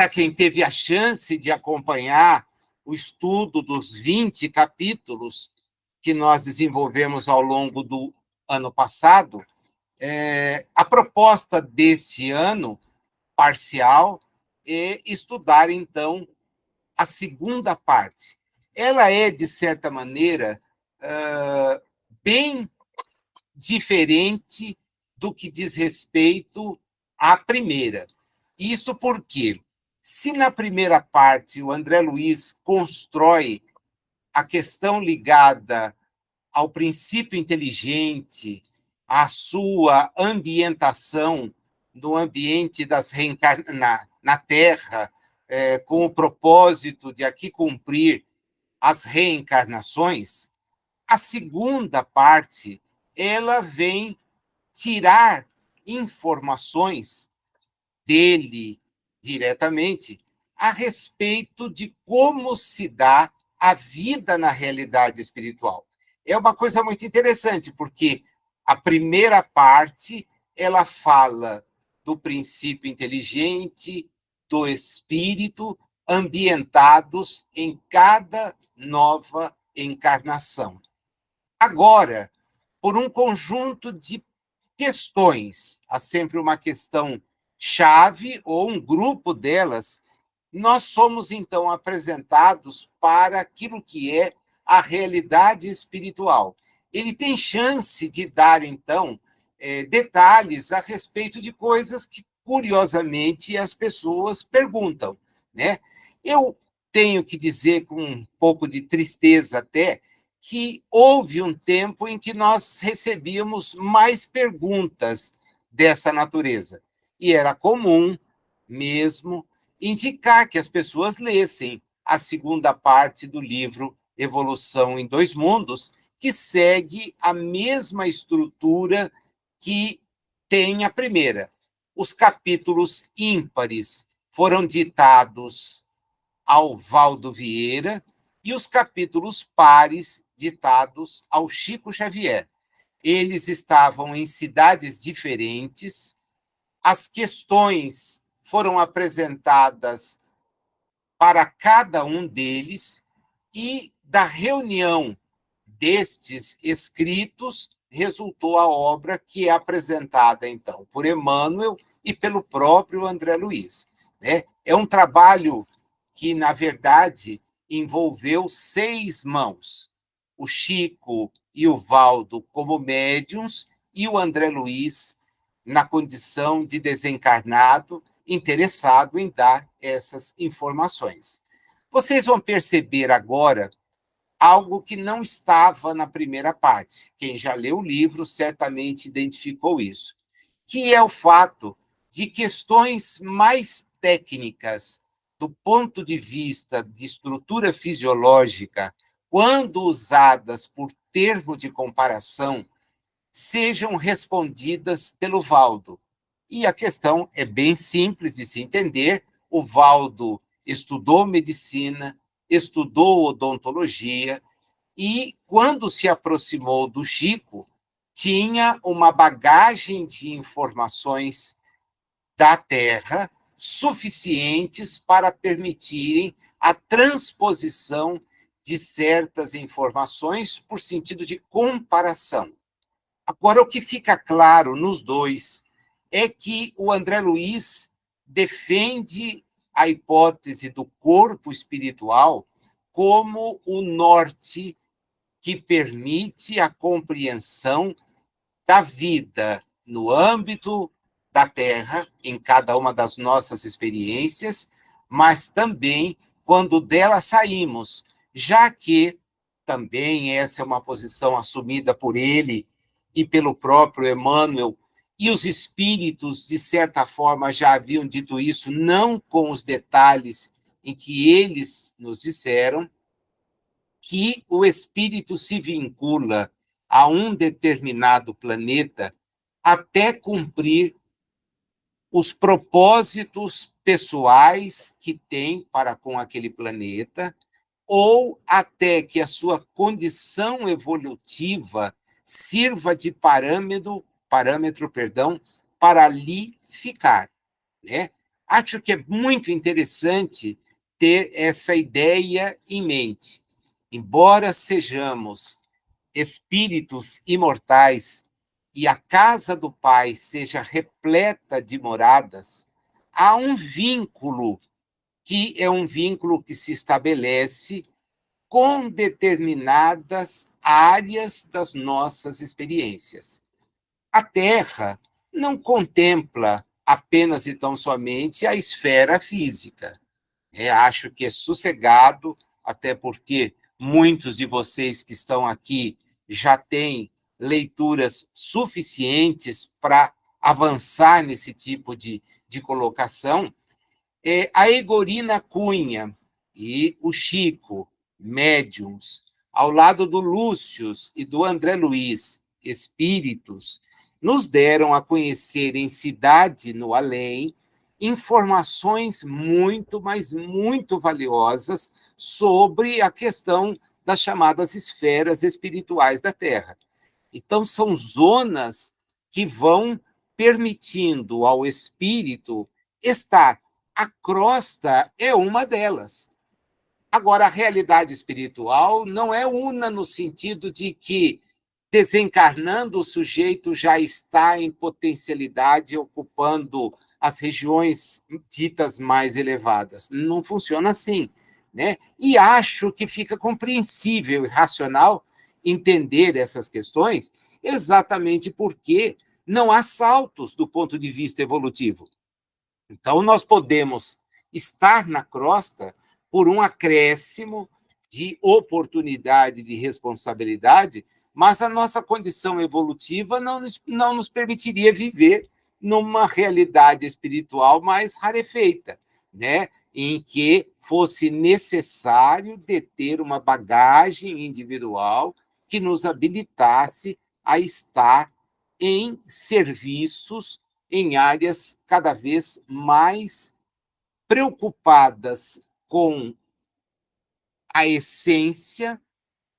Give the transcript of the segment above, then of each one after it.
para quem teve a chance de acompanhar o estudo dos 20 capítulos que nós desenvolvemos ao longo do ano passado, a proposta deste ano parcial é estudar, então, a segunda parte. Ela é, de certa maneira, bem diferente do que diz respeito à primeira. Isso porque, se na primeira parte o André Luiz constrói a questão ligada ao princípio inteligente, à sua ambientação no ambiente das na Terra, com o propósito de aqui cumprir as reencarnações, a segunda parte ela vem tirar informações dele diretamente a respeito de como se dá a vida na realidade espiritual. É uma coisa muito interessante, porque a primeira parte ela fala do princípio inteligente, do espírito, ambientados em cada nova encarnação. Agora, por um conjunto de questões, há sempre uma questão chave ou um grupo delas, nós somos então apresentados para aquilo que é a realidade espiritual. Ele tem chance de dar, então, detalhes a respeito de coisas que, curiosamente, as pessoas perguntam, né? Eu tenho que dizer, com um pouco de tristeza até, que houve um tempo em que nós recebíamos mais perguntas dessa natureza. E era comum mesmo indicar que as pessoas lessem a segunda parte do livro Evolução em Dois Mundos, que segue a mesma estrutura que tem a primeira. Os capítulos ímpares foram ditados ao Valdo Vieira e os capítulos pares ditados ao Chico Xavier. Eles estavam em cidades diferentes, as questões foram apresentadas para cada um deles e da reunião destes escritos resultou a obra que é apresentada, então, por Emmanuel e pelo próprio André Luiz. É um trabalho que, na verdade, envolveu 6 mãos. O Chico e o Valdo como médiuns e o André Luiz na condição de desencarnado, interessado em dar essas informações. Vocês vão perceber agora algo que não estava na primeira parte. Quem já leu o livro certamente identificou isso, que é o fato de questões mais técnicas do ponto de vista de estrutura fisiológica, quando usadas por termo de comparação, sejam respondidas pelo Valdo. E a questão é bem simples de se entender. O Valdo estudou medicina, estudou odontologia e, quando se aproximou do Chico, tinha uma bagagem de informações da Terra suficientes para permitirem a transposição de certas informações por sentido de comparação. Agora, o que fica claro nos dois é que o André Luiz defende a hipótese do corpo espiritual como o norte que permite a compreensão da vida no âmbito da Terra, em cada uma das nossas experiências, mas também quando dela saímos, já que também essa é uma posição assumida por ele e pelo próprio Emmanuel, e os espíritos, de certa forma, já haviam dito isso, não com os detalhes em que eles nos disseram, que o espírito se vincula a um determinado planeta até cumprir os propósitos pessoais que tem para com aquele planeta, ou até que a sua condição evolutiva sirva de parâmetro, para ali ficar, né? Acho que é muito interessante ter essa ideia em mente. Embora sejamos espíritos imortais e a casa do Pai seja repleta de moradas, há um vínculo que é um vínculo que se estabelece com determinadas áreas das nossas experiências. A Terra não contempla apenas e tão somente a esfera física. Acho que é sossegado, até porque muitos de vocês que estão aqui já têm leituras suficientes para avançar nesse tipo de colocação. A Egorina Cunha e o Chico, médiums, ao lado do Lúcius e do André Luiz, espíritos, nos deram a conhecer em Cidade no Além informações muito, mas muito valiosas sobre a questão das chamadas esferas espirituais da Terra. Então, são zonas que vão permitindo ao espírito estar. A crosta é uma delas. Agora, a realidade espiritual não é una no sentido de que, desencarnando, o sujeito já está em potencialidade, ocupando as regiões ditas mais elevadas. Não funciona assim. Né? E acho que fica compreensível e racional entender essas questões exatamente porque não há saltos do ponto de vista evolutivo. Então, nós podemos estar na crosta por um acréscimo de oportunidade, de responsabilidade, mas a nossa condição evolutiva não nos permitiria viver numa realidade espiritual mais rarefeita, né? Em que fosse necessário deter uma bagagem individual que nos habilitasse a estar em serviços em áreas cada vez mais preocupadas com a essência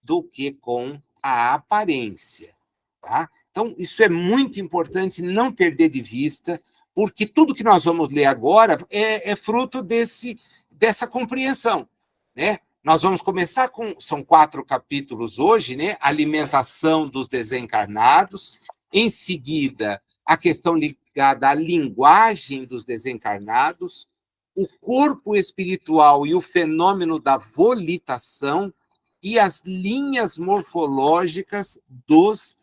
do que com a aparência. Tá? Então, isso é muito importante não perder de vista, porque tudo que nós vamos ler agora é fruto dessa compreensão. Né? Nós vamos começar com. São 4 capítulos hoje, né? Alimentação dos desencarnados. Em seguida, a questão ligada à linguagem dos desencarnados, o corpo espiritual e o fenômeno da volitação e as linhas morfológicas dos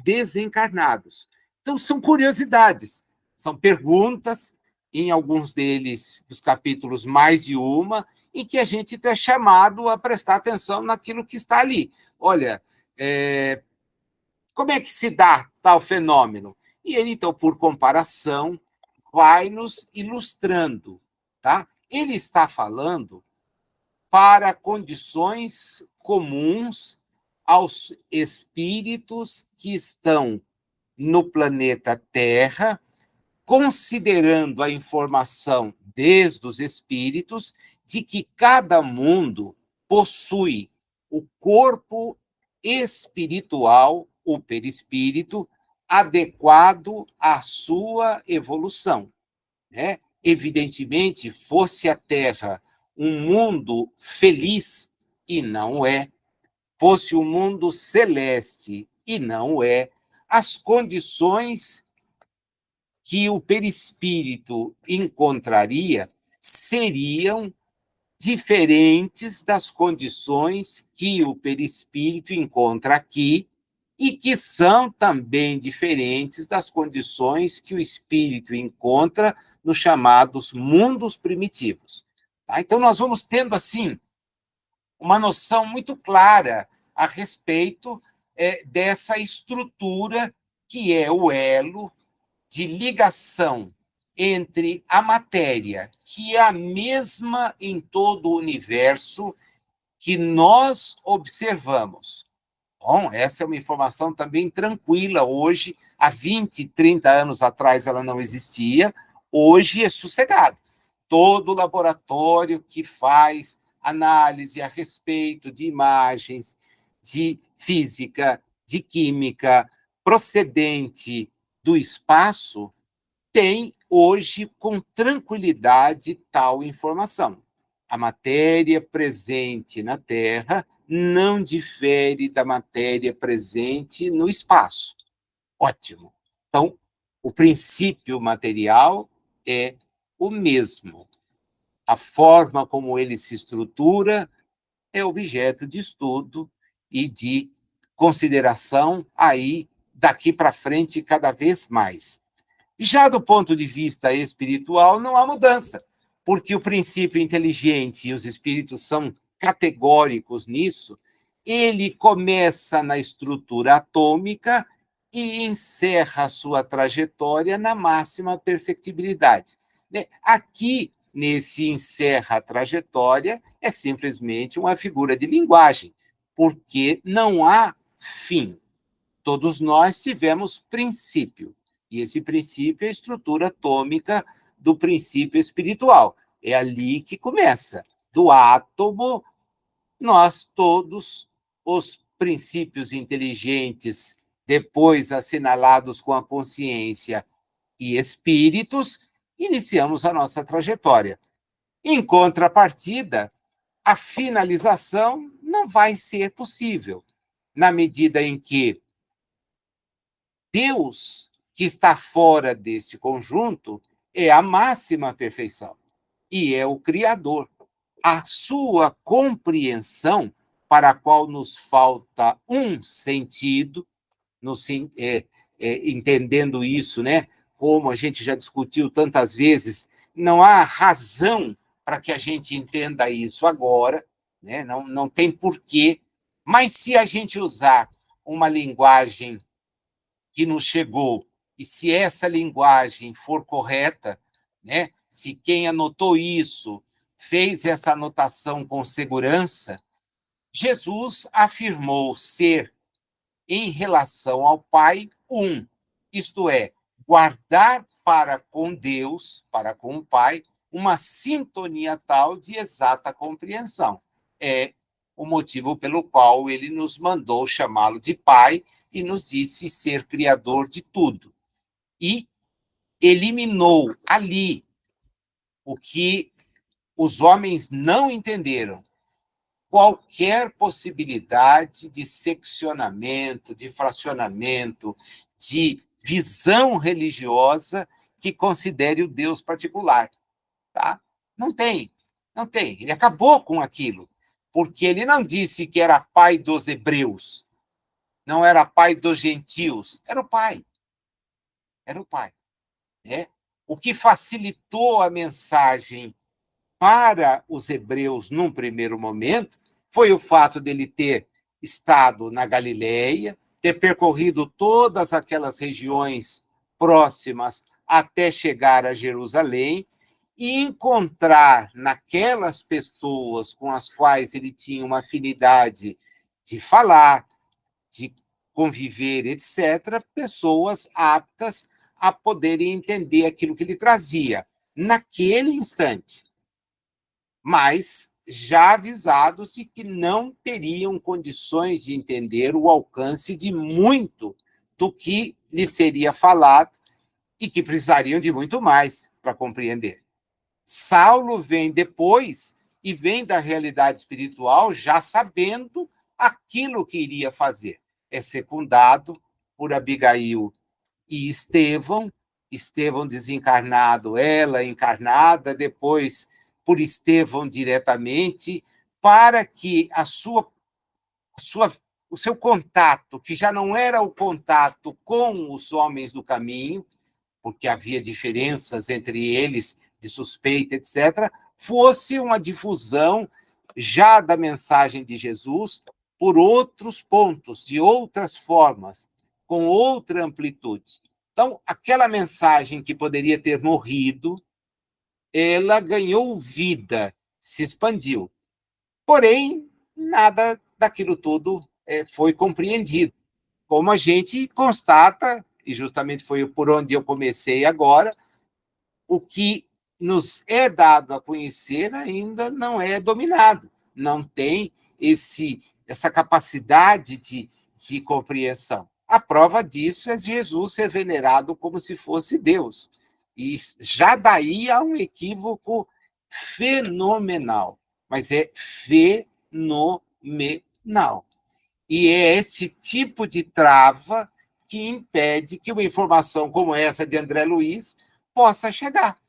desencarnados. Então, são curiosidades, são perguntas, em alguns deles, dos capítulos, mais de uma, em que a gente é chamado a prestar atenção naquilo que está ali. Olha, como é que se dá tal fenômeno? E ele, então, por comparação, vai nos ilustrando. Tá? Ele está falando para condições comuns aos espíritos que estão no planeta Terra, considerando a informação desde os espíritos de que cada mundo possui o corpo espiritual, o perispírito, adequado à sua evolução. Né? Evidentemente, fosse a Terra um mundo feliz, e não é, fosse um mundo celeste, e não é, as condições que o perispírito encontraria seriam diferentes das condições que o perispírito encontra aqui e que são também diferentes das condições que o espírito encontra nos chamados mundos primitivos. Tá? Então, nós vamos tendo, assim, uma noção muito clara a respeito dessa estrutura que é o elo de ligação entre a matéria, que é a mesma em todo o universo que nós observamos. Bom, essa é uma informação também tranquila hoje. Há 20, 30 anos atrás ela não existia, hoje é sossegado. Todo laboratório que faz análise a respeito de imagens, de física, de química, procedente do espaço, tem hoje com tranquilidade tal informação. A matéria presente na Terra não difere da matéria presente no espaço. Ótimo. Então, o princípio material é o mesmo. A forma como ele se estrutura é objeto de estudo e de consideração aí daqui para frente cada vez mais. Já do ponto de vista espiritual, não há mudança, porque o princípio inteligente e os espíritos são categóricos nisso. Ele começa na estrutura atômica e encerra a sua trajetória na máxima perfectibilidade. Aqui, nesse encerra a trajetória, é simplesmente uma figura de linguagem, porque não há fim. Todos nós tivemos princípio, e esse princípio é a estrutura atômica do princípio espiritual. É ali que começa. Do átomo, nós todos, os princípios inteligentes, depois assinalados com a consciência e espíritos, iniciamos a nossa trajetória. Em contrapartida, a finalização não vai ser possível, na medida em que Deus, que está fora desse conjunto, é a máxima perfeição e é o Criador. A sua compreensão, para a qual nos falta um sentido, entendendo isso, né? Como a gente já discutiu tantas vezes, não há razão para que a gente entenda isso agora, né? Não tem porquê, mas se a gente usar uma linguagem que nos chegou, e se essa linguagem for correta, né? Se quem anotou isso fez essa anotação com segurança, Jesus afirmou ser, em relação ao Pai, um, isto é, guardar para com Deus, para com o Pai, uma sintonia tal de exata compreensão. É o motivo pelo qual ele nos mandou chamá-lo de Pai e nos disse ser criador de tudo. E eliminou ali o que os homens não entenderam, qualquer possibilidade de seccionamento, de fracionamento, de visão religiosa que considere o Deus particular. Tá? Não tem, não tem. Ele acabou com aquilo, porque ele não disse que era pai dos hebreus, não era pai dos gentios, era o pai. Era o pai. Né? O que facilitou a mensagem para os hebreus num primeiro momento foi o fato dele ter estado na Galileia, ter percorrido todas aquelas regiões próximas até chegar a Jerusalém e encontrar naquelas pessoas com as quais ele tinha uma afinidade de falar, de conviver, etc., pessoas aptas a poderem entender aquilo que ele trazia naquele instante, mas já avisados de que não teriam condições de entender o alcance de muito do que lhe seria falado e que precisariam de muito mais para compreender. Saulo vem depois e vem da realidade espiritual já sabendo aquilo que iria fazer. É secundado por Abigail e Estevão desencarnado, ela encarnada, depois por Estevão diretamente, para que o seu contato, que já não era o contato com os homens do caminho, porque havia diferenças entre eles de suspeita, etc., fosse uma difusão já da mensagem de Jesus por outros pontos, de outras formas, com outra amplitude. Então, aquela mensagem que poderia ter morrido, ela ganhou vida, se expandiu. Porém, nada daquilo tudo foi compreendido. Como a gente constata, e justamente foi por onde eu comecei agora, o que nos é dado a conhecer ainda não é dominado, não tem essa capacidade de compreensão. A prova disso é Jesus ser venerado como se fosse Deus. E já daí há um equívoco fenomenal, mas é fenomenal. E é esse tipo de trava que impede que uma informação como essa de André Luiz possa chegar.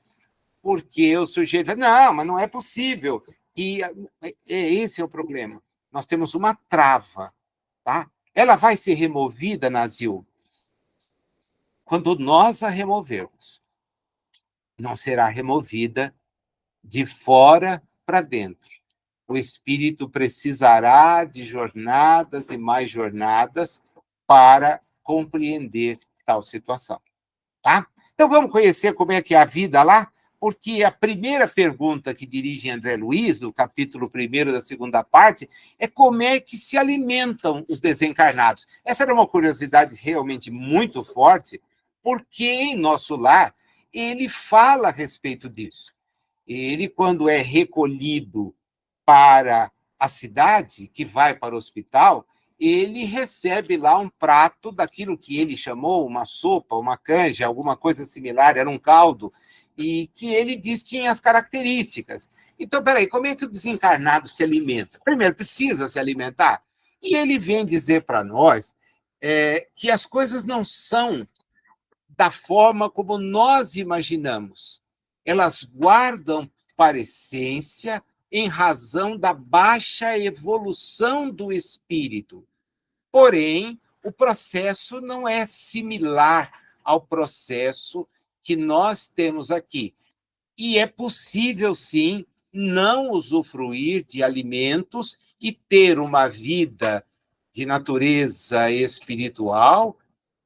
Porque o sujeito fala, não, mas não é possível. E esse é o problema. Nós temos uma trava. Tá? Ela vai ser removida, Nazil, quando nós a removermos. Não será removida de fora para dentro. O espírito precisará de jornadas e mais jornadas para compreender tal situação. Tá? Então vamos conhecer como é que é a vida lá, porque a primeira pergunta que dirige André Luiz, no capítulo 1º da segunda parte, é como é que se alimentam os desencarnados. Essa era uma curiosidade realmente muito forte, porque em nosso lar ele fala a respeito disso. Ele, quando é recolhido para a cidade, que vai para o hospital, ele recebe lá um prato daquilo que ele chamou uma sopa, uma canja, alguma coisa similar, era um caldo, e que ele diz tinha as características. Então, peraí, como é que o desencarnado se alimenta? Primeiro, precisa se alimentar. E ele vem dizer para nós que as coisas não são da forma como nós imaginamos. Elas guardam parecência em razão da baixa evolução do espírito. Porém, o processo não é similar ao processo que nós temos aqui. E é possível, sim, não usufruir de alimentos e ter uma vida de natureza espiritual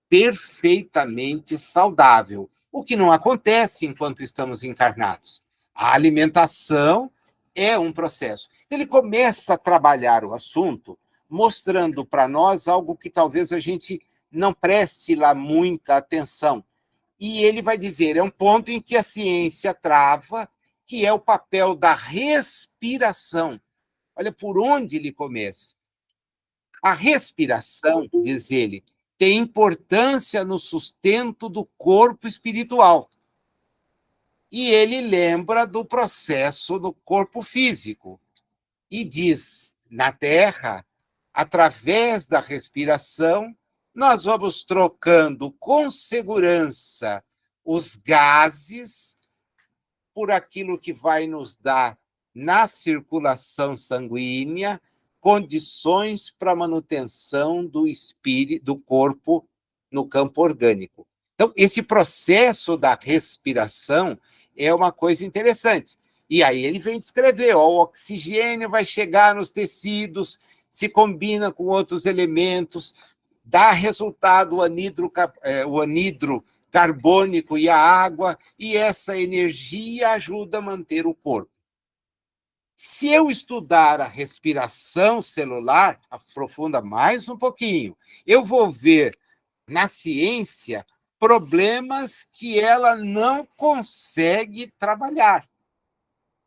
perfeitamente saudável, o que não acontece enquanto estamos encarnados. A alimentação é um processo. Ele começa a trabalhar o assunto mostrando para nós algo que talvez a gente não preste lá muita atenção. E ele vai dizer, é um ponto em que a ciência trava, que é o papel da respiração. Olha por onde ele começa. A respiração, diz ele, tem importância no sustento do corpo espiritual. E ele lembra do processo do corpo físico. E diz, na Terra, através da respiração, nós vamos trocando com segurança os gases por aquilo que vai nos dar na circulação sanguínea condições para a manutenção do espírito, do corpo no campo orgânico. Então, esse processo da respiração é uma coisa interessante. E aí ele vem descrever, ó, o oxigênio vai chegar nos tecidos, se combina com outros elementos, dá resultado o anidro carbônico e a água, e essa energia ajuda a manter o corpo. Se eu estudar a respiração celular, aprofunda mais um pouquinho, eu vou ver na ciência problemas que ela não consegue trabalhar.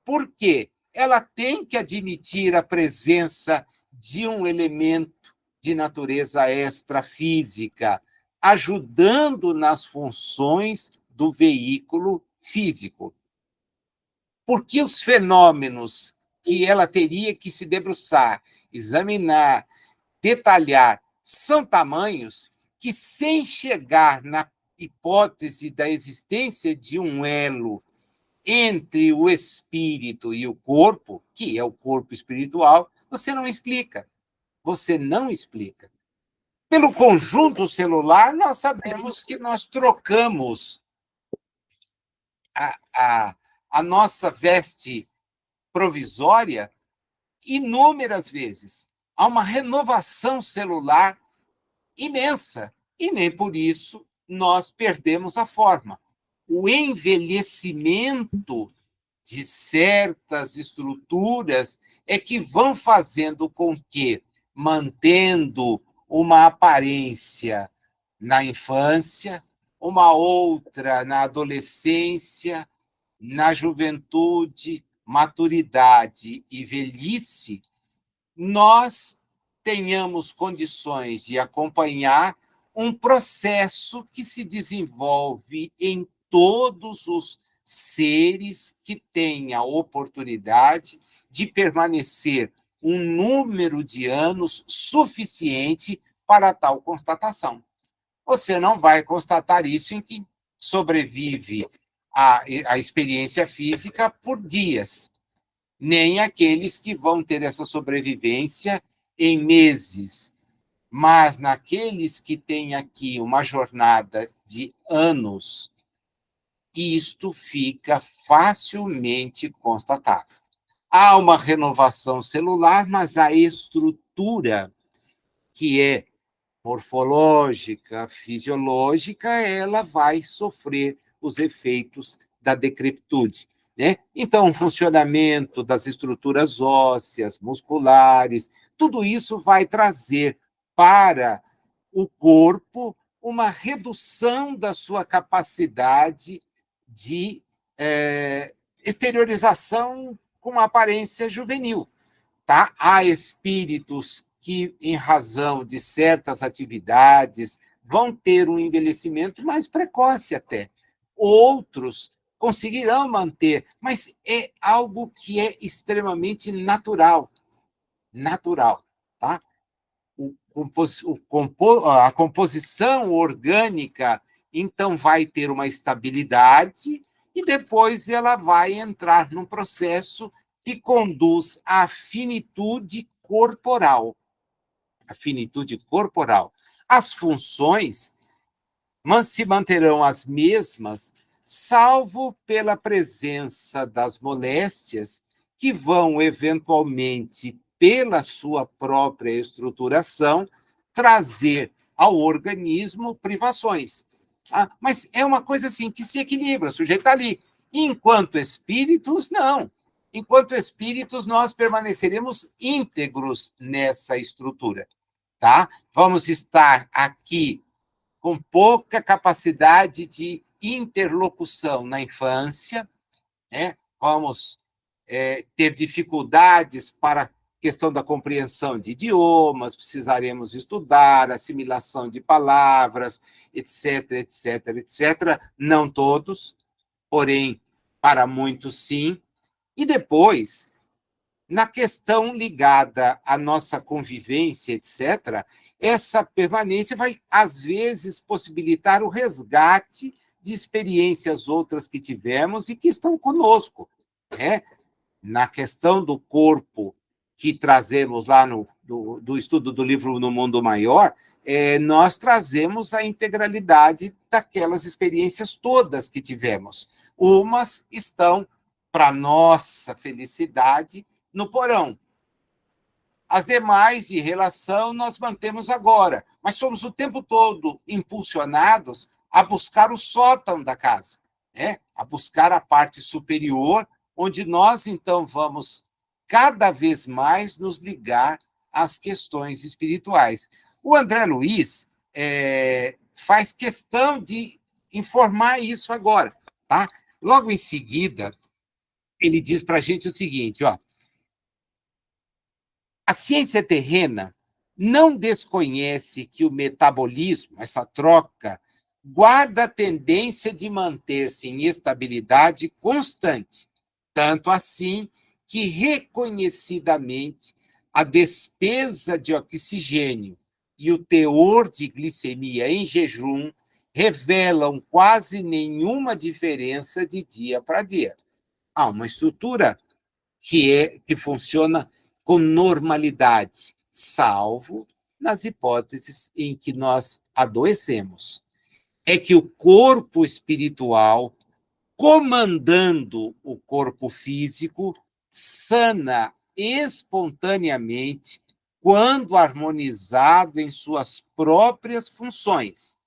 Por quê? Ela tem que admitir a presença de um elemento de natureza extrafísica, ajudando nas funções do veículo físico. Porque os fenômenos que ela teria que se debruçar, examinar, detalhar, são tamanhos que, sem chegar na hipótese da existência de um elo entre o espírito e o corpo, que é o corpo espiritual, você não explica. Você não explica. Pelo conjunto celular, nós sabemos que nós trocamos a, a, a nossa veste provisória inúmeras vezes. Há uma renovação celular imensa, e nem por isso nós perdemos a forma. O envelhecimento de certas estruturas é que vão fazendo com que, mantendo uma aparência na infância, uma outra na adolescência, na juventude, maturidade e velhice, nós tenhamos condições de acompanhar um processo que se desenvolve em todos os seres que têm a oportunidade de permanecer um número de anos suficiente para tal constatação. Você não vai constatar isso em que sobrevive a experiência física por dias, nem aqueles que vão ter essa sobrevivência em meses. Mas naqueles que têm aqui uma jornada de anos, isto fica facilmente constatável. Há uma renovação celular, mas a estrutura, que é morfológica, fisiológica, ela vai sofrer os efeitos da decrepitude. Né? Então, o funcionamento das estruturas ósseas, musculares, tudo isso vai trazer para o corpo uma redução da sua capacidade de exteriorização com uma aparência juvenil. Tá? Há espíritos que, em razão de certas atividades, vão ter um envelhecimento mais precoce até. Outros conseguirão manter, mas é algo que é extremamente natural. Natural. Tá? A composição orgânica, então, vai ter uma estabilidade e depois ela vai entrar num processo que conduz à finitude corporal. A finitude corporal. As funções se manterão as mesmas, salvo pela presença das moléstias que vão, eventualmente, pela sua própria estruturação, trazer ao organismo privações. Mas é uma coisa assim que se equilibra, o sujeito está ali. Enquanto espíritos, não. Enquanto espíritos, nós permaneceremos íntegros nessa estrutura. Tá? Vamos estar aqui com pouca capacidade de interlocução na infância, né? Vamos ter dificuldades para a questão da compreensão de idiomas, precisaremos estudar, assimilação de palavras, etc, etc, etc. Não todos, porém, para muitos, sim. E depois, na questão ligada à nossa convivência, etc., essa permanência vai, às vezes, possibilitar o resgate de experiências outras que tivemos e que estão conosco. Né? Na questão do corpo que trazemos lá do estudo do livro No Mundo Maior, nós trazemos a integralidade daquelas experiências todas que tivemos. Umas estão, para nossa felicidade, no porão. As demais, de relação, nós mantemos agora, mas somos o tempo todo impulsionados a buscar o sótão da casa, né? A buscar a parte superior, onde nós, então, vamos cada vez mais nos ligar às questões espirituais. O André Luiz faz questão de informar isso agora. Tá? Logo em seguida, ele diz para a gente o seguinte, ó, a ciência terrena não desconhece que o metabolismo, essa troca, guarda a tendência de manter-se em estabilidade constante, tanto assim que, reconhecidamente, a despesa de oxigênio e o teor de glicemia em jejum revelam quase nenhuma diferença de dia para dia. Há uma estrutura que funciona com normalidade, salvo nas hipóteses em que nós adoecemos. É que o corpo espiritual, comandando o corpo físico, sana espontaneamente quando harmonizado em suas próprias funções.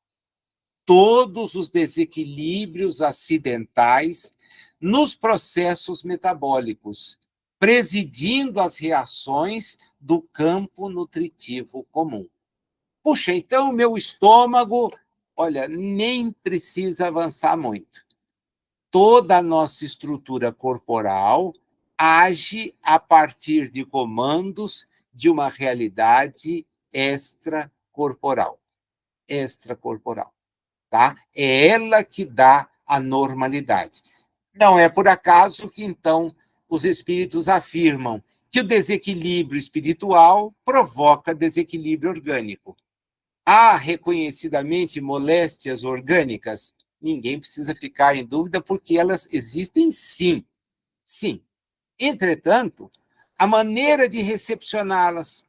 Todos os desequilíbrios acidentais nos processos metabólicos, presidindo as reações do campo nutritivo comum. Puxa, então o meu estômago, olha, nem precisa avançar muito. Toda a nossa estrutura corporal age a partir de comandos de uma realidade extracorporal. Extracorporal. Tá? É ela que dá à normalidade. Não é por acaso que, então, os espíritos afirmam que o desequilíbrio espiritual provoca desequilíbrio orgânico. Há reconhecidamente moléstias orgânicas? Ninguém precisa ficar em dúvida, porque elas existem sim. Sim. Entretanto, a maneira de recepcioná-las,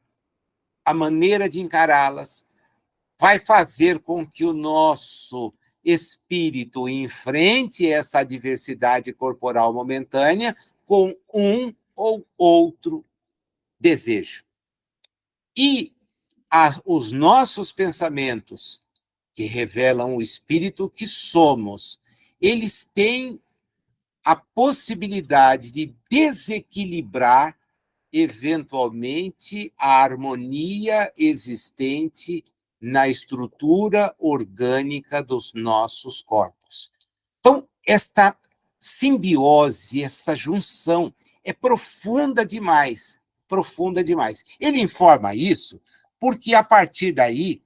a maneira de encará-las, vai fazer com que o nosso espírito enfrente essa adversidade corporal momentânea com um ou outro desejo. E os nossos pensamentos, que revelam o espírito que somos, eles têm a possibilidade de desequilibrar, eventualmente, a harmonia existente na estrutura orgânica dos nossos corpos. Então, esta simbiose, essa junção é profunda demais, profunda demais. Ele informa isso porque, a partir daí,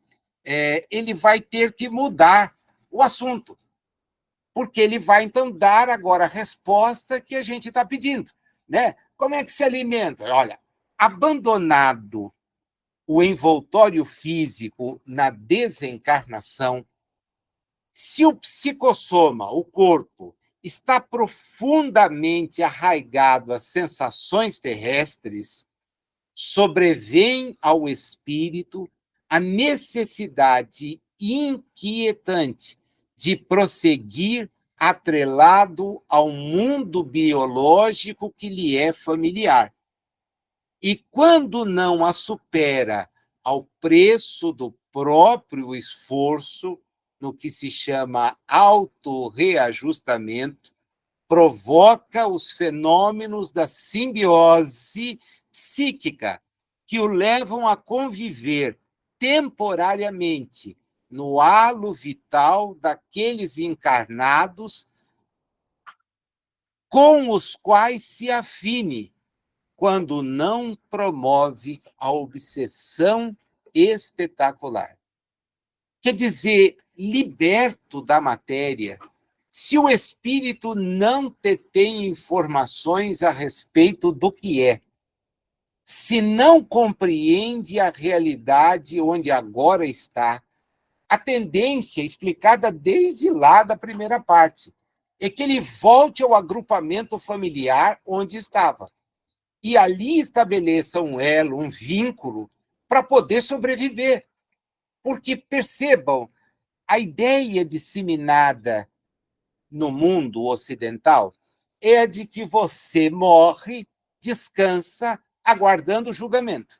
ele vai ter que mudar o assunto, porque ele vai, então, dar agora a resposta que a gente está pedindo, né? Como é que se alimenta? Olha, abandonado o envoltório físico na desencarnação, se o psicossoma, o corpo, está profundamente arraigado às sensações terrestres, sobrevém ao espírito a necessidade inquietante de prosseguir atrelado ao mundo biológico que lhe é familiar. E quando não a supera ao preço do próprio esforço, no que se chama autorreajustamento, provoca os fenômenos da simbiose psíquica que o levam a conviver temporariamente no halo vital daqueles encarnados com os quais se afine, quando não promove a obsessão espetacular. Quer dizer, liberto da matéria, se o espírito não detém informações a respeito do que é, se não compreende a realidade onde agora está, a tendência, explicada desde lá da primeira parte, é que ele volte ao agrupamento familiar onde estava e ali estabeleça um elo, um vínculo, para poder sobreviver. Porque, percebam, a ideia disseminada no mundo ocidental é a de que você morre, descansa, aguardando o julgamento.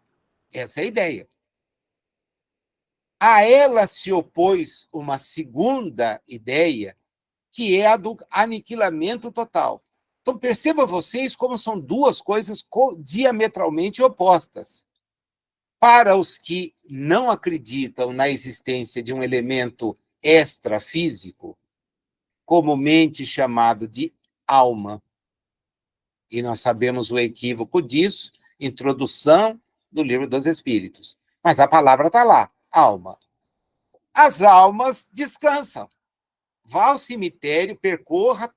Essa é a ideia. A ela se opôs uma segunda ideia, que é a do aniquilamento total. Então, percebam vocês como são duas coisas diametralmente opostas. Para os que não acreditam na existência de um elemento extrafísico, comumente chamado de alma, e nós sabemos o equívoco disso, introdução do Livro dos Espíritos. Mas a palavra está lá, alma. As almas descansam. Vá ao cemitério, percorra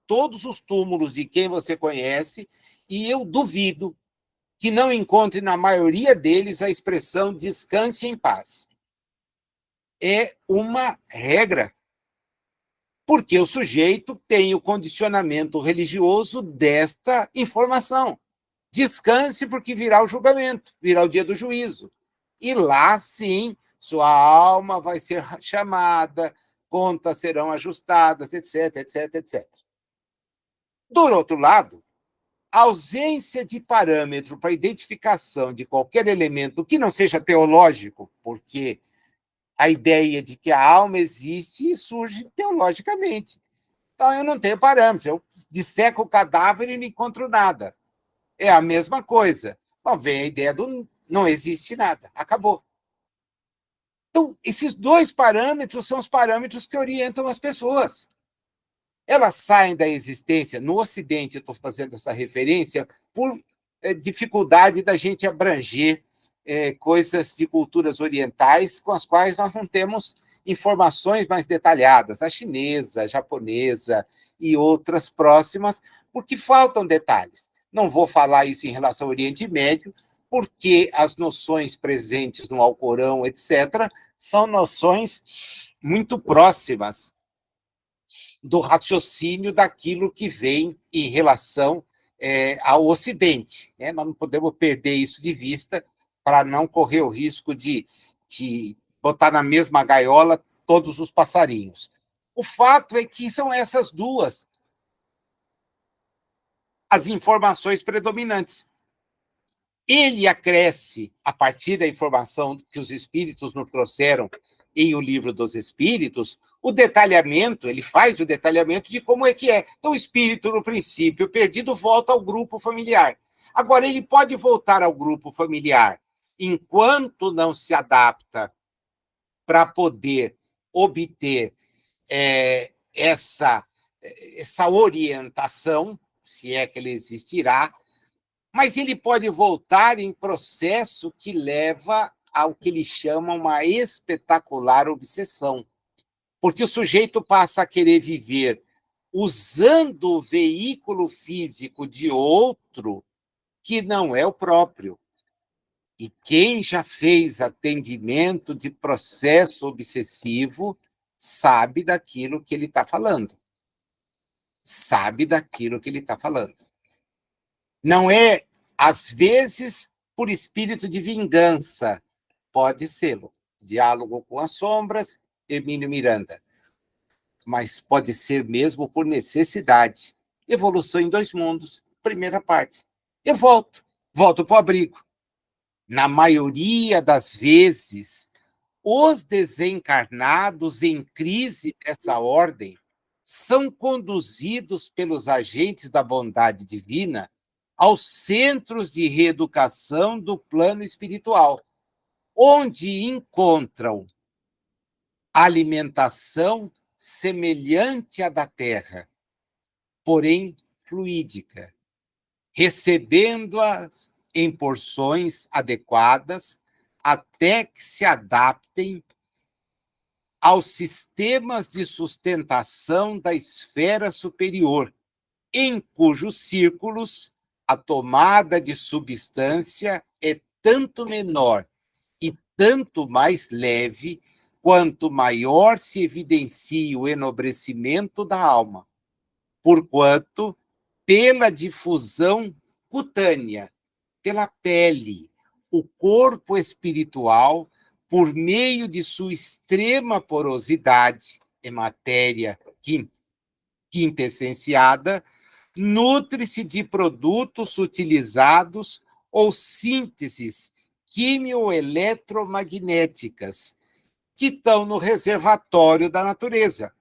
todos os túmulos de quem você conhece, e eu duvido que não encontre na maioria deles a expressão descanse em paz. É uma regra, porque o sujeito tem o condicionamento religioso desta informação. Descanse, porque virá o julgamento, virá o dia do juízo. E lá, sim, sua alma vai ser chamada, contas serão ajustadas, etc, etc, etc. Do outro lado, a ausência de parâmetro para identificação de qualquer elemento que não seja teológico, porque a ideia de que a alma existe surge teologicamente. Então, eu não tenho parâmetro. Eu disseco o cadáver e não encontro nada. É a mesma coisa. Bom, vem a ideia do não existe nada. Acabou. Então, esses dois parâmetros são os parâmetros que orientam as pessoas. Elas saem da existência. No Ocidente, eu estou fazendo essa referência por dificuldade da gente abranger coisas de culturas orientais com as quais nós não temos informações mais detalhadas, a chinesa, a japonesa e outras próximas, porque faltam detalhes. Não vou falar isso em relação ao Oriente Médio, porque as noções presentes no Alcorão, etc., são noções muito próximas do raciocínio daquilo que vem em relação ao Ocidente. Né? Nós não podemos perder isso de vista para não correr o risco de botar na mesma gaiola todos os passarinhos. O fato é que são essas duas as informações predominantes. Ele acresce, a partir da informação que os espíritos nos trouxeram em O Livro dos Espíritos, o detalhamento, ele faz o detalhamento de como é que é. Então, o espírito, no princípio perdido, volta ao grupo familiar. Agora, ele pode voltar ao grupo familiar enquanto não se adapta para poder obter essa orientação, se é que ele existirá, mas ele pode voltar em processo que leva ao que ele chama uma espetacular obsessão. Porque o sujeito passa a querer viver usando o veículo físico de outro que não é o próprio. E quem já fez atendimento de processo obsessivo sabe daquilo que ele está falando. Sabe daquilo que ele está falando. Não é, às vezes, por espírito de vingança. Pode ser. Diálogo com as Sombras, Hermínio Miranda. Mas pode ser mesmo por necessidade. Evolução em 2 mundos, primeira parte. Eu volto para o abrigo. Na maioria das vezes, os desencarnados em crise dessa ordem são conduzidos pelos agentes da bondade divina aos centros de reeducação do plano espiritual, onde encontram alimentação semelhante à da terra, porém fluídica, recebendo-a em porções adequadas até que se adaptem aos sistemas de sustentação da esfera superior, em cujos círculos a tomada de substância é tanto menor e tanto mais leve quanto maior se evidencia o enobrecimento da alma, porquanto, pela difusão cutânea, pela pele, o corpo espiritual, por meio de sua extrema porosidade em matéria quintessenciada, nutre-se de produtos utilizados ou sínteses quimio-eletromagnéticas que estão no reservatório da natureza,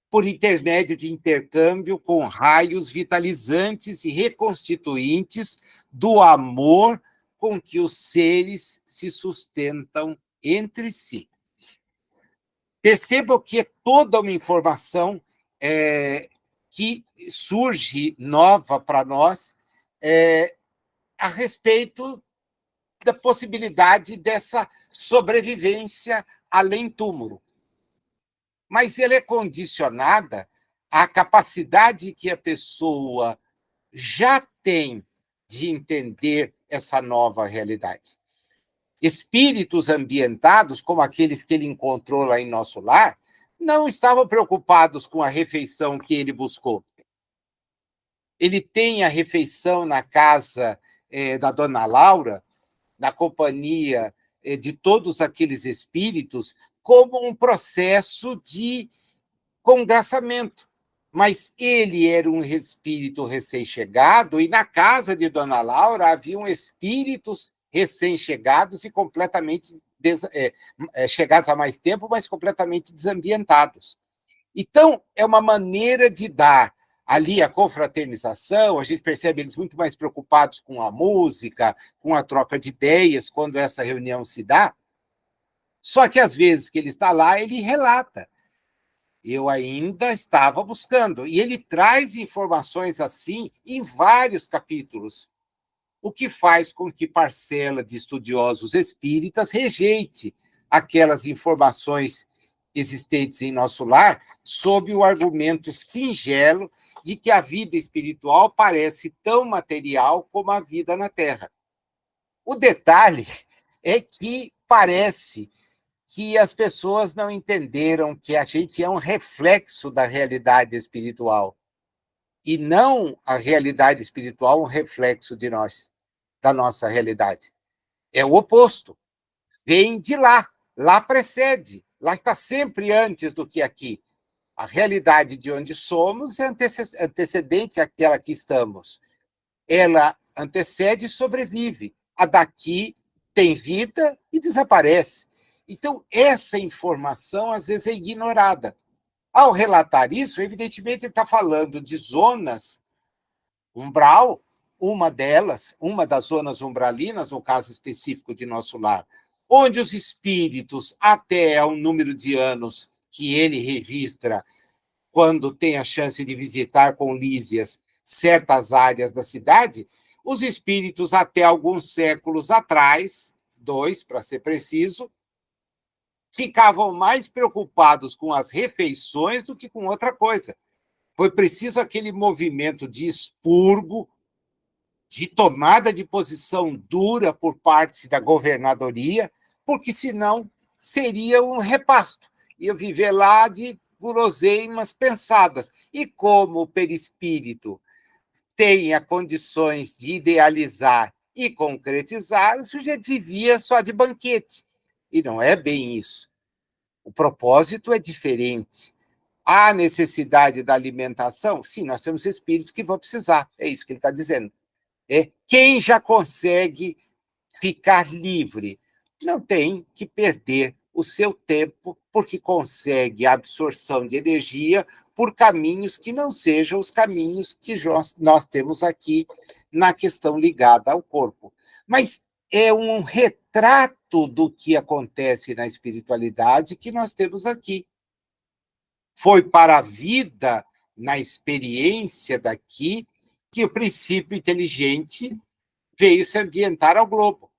por intermédio de intercâmbio com raios vitalizantes e reconstituintes do amor com que os seres se sustentam entre si. Percebam que é toda uma informação que surge nova para nós a respeito da possibilidade dessa sobrevivência além túmulo. Mas ela é condicionada à capacidade que a pessoa já tem de entender essa nova realidade. Espíritos ambientados, como aqueles que ele encontrou lá em nosso lar, não estavam preocupados com a refeição que ele buscou. Ele tem a refeição na casa da dona Laura, na companhia de todos aqueles espíritos, como um processo de congraçamento. Mas ele era um espírito recém-chegado e na casa de dona Laura haviam espíritos recém-chegados e completamente chegados há mais tempo, mas completamente desambientados. Então, é uma maneira de dar ali a confraternização, a gente percebe eles muito mais preocupados com a música, com a troca de ideias, quando essa reunião se dá. Só que, às vezes que ele está lá, ele relata. Eu ainda estava buscando. E ele traz informações assim em vários capítulos, o que faz com que parcela de estudiosos espíritas rejeite aquelas informações existentes em nosso lar, sob o argumento singelo de que a vida espiritual parece tão material como a vida na Terra. O detalhe é que parece que as pessoas não entenderam que a gente é um reflexo da realidade espiritual e não a realidade espiritual um reflexo de nós, da nossa realidade. É o oposto. Vem de lá. Lá precede. Lá está sempre antes do que aqui. A realidade de onde somos é antecedente àquela que estamos. Ela antecede e sobrevive. A daqui tem vida e desaparece. Então, essa informação, às vezes, é ignorada. Ao relatar isso, evidentemente, ele está falando de zonas umbral, uma das zonas umbralinas, no caso específico de nosso lar, onde os espíritos, até o número de anos que ele registra, quando tem a chance de visitar com Lísias certas áreas da cidade, os espíritos, até alguns séculos atrás, 2, para ser preciso, ficavam mais preocupados com as refeições do que com outra coisa. Foi preciso aquele movimento de expurgo, de tomada de posição dura por parte da governadoria, porque senão seria um repasto. Ia viver lá de guloseimas pensadas. E como o perispírito tenha condições de idealizar e concretizar, o sujeito vivia só de banquete. E não é bem isso. O propósito é diferente. Há necessidade da alimentação? Sim, nós temos espíritos que vão precisar. É isso que ele está dizendo. Quem já consegue ficar livre não tem que perder o seu tempo porque consegue a absorção de energia por caminhos que não sejam os caminhos que nós temos aqui na questão ligada ao corpo. Mas é um retrato do que acontece na espiritualidade que nós temos aqui. Foi para a vida, na experiência daqui, que o princípio inteligente veio se ambientar ao globo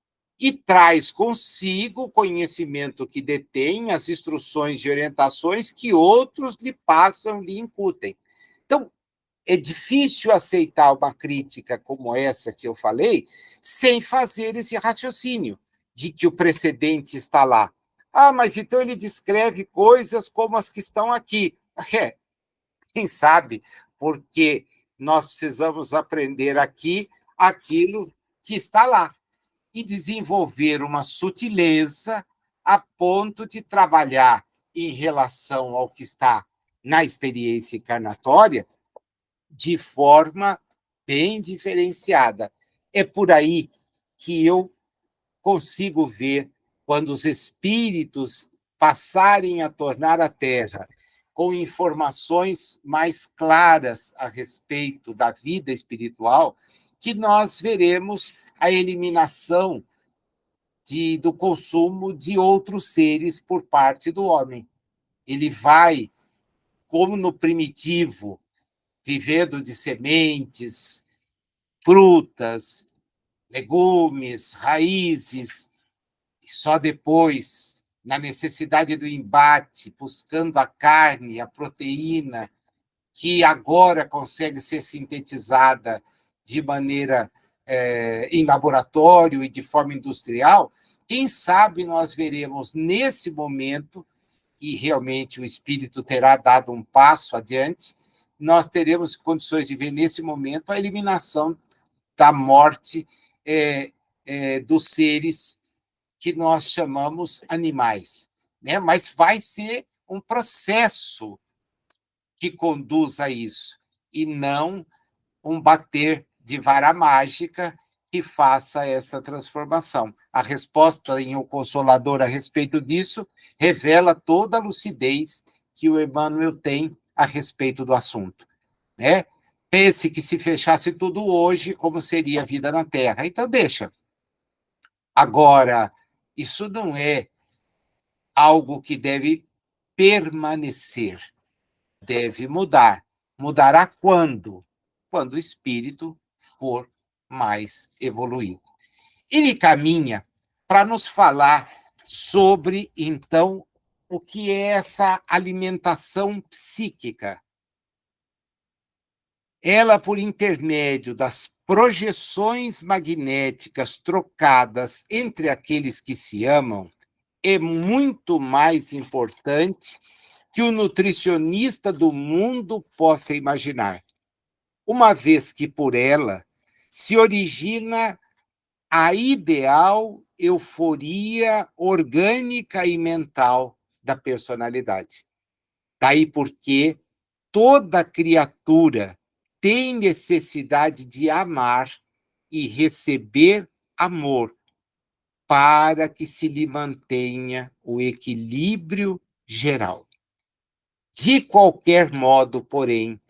e traz consigo o conhecimento que detém, as instruções e orientações que outros lhe passam, lhe incutem. Então, é difícil aceitar uma crítica como essa que eu falei sem fazer esse raciocínio de que o precedente está lá. Ah, mas então ele descreve coisas como as que estão aqui. Quem sabe, porque nós precisamos aprender aqui aquilo que está lá e desenvolver uma sutileza a ponto de trabalhar em relação ao que está na experiência encarnatória de forma bem diferenciada. É por aí que eu consigo ver quando os espíritos passarem a tornar a Terra com informações mais claras a respeito da vida espiritual, que nós veremos a eliminação do consumo de outros seres por parte do homem. Ele vai, como no primitivo, vivendo de sementes, frutas, legumes, raízes, e só depois, na necessidade do embate, buscando a carne, a proteína, que agora consegue ser sintetizada de maneira em laboratório e de forma industrial, quem sabe nós veremos nesse momento, e realmente o espírito terá dado um passo adiante, nós teremos condições de ver nesse momento a eliminação da morte dos seres que nós chamamos animais, né? Mas vai ser um processo que conduz a isso, e não um bater de vara mágica que faça essa transformação. A resposta em O Consolador a respeito disso revela toda a lucidez que o Emmanuel tem a respeito do assunto, né? Pense que se fechasse tudo hoje, como seria a vida na Terra. Então, deixa. Agora, isso não é algo que deve permanecer, deve mudar. Mudará quando? Quando o espírito for mais evoluído. Ele caminha para nos falar sobre, então, o que é essa alimentação psíquica. Ela, por intermédio das projeções magnéticas trocadas entre aqueles que se amam, é muito mais importante que o nutricionista do mundo possa imaginar, uma vez que por ela se origina a ideal euforia orgânica e mental da personalidade. Daí porque toda criatura tem necessidade de amar e receber amor para que se lhe mantenha o equilíbrio geral. De qualquer modo, porém,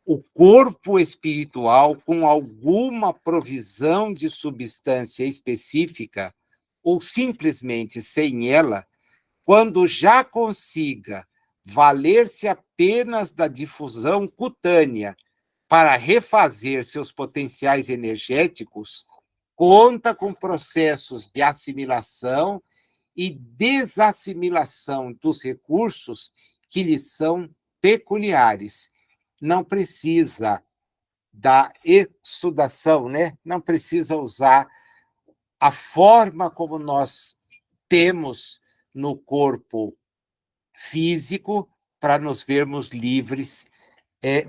o corpo espiritual, com alguma provisão de substância específica, ou simplesmente sem ela, quando já consiga valer-se apenas da difusão cutânea para refazer seus potenciais energéticos, conta com processos de assimilação e desassimilação dos recursos que lhes são peculiares. Não precisa da exudação, né? Não precisa usar a forma como nós temos no corpo físico para nos vermos livres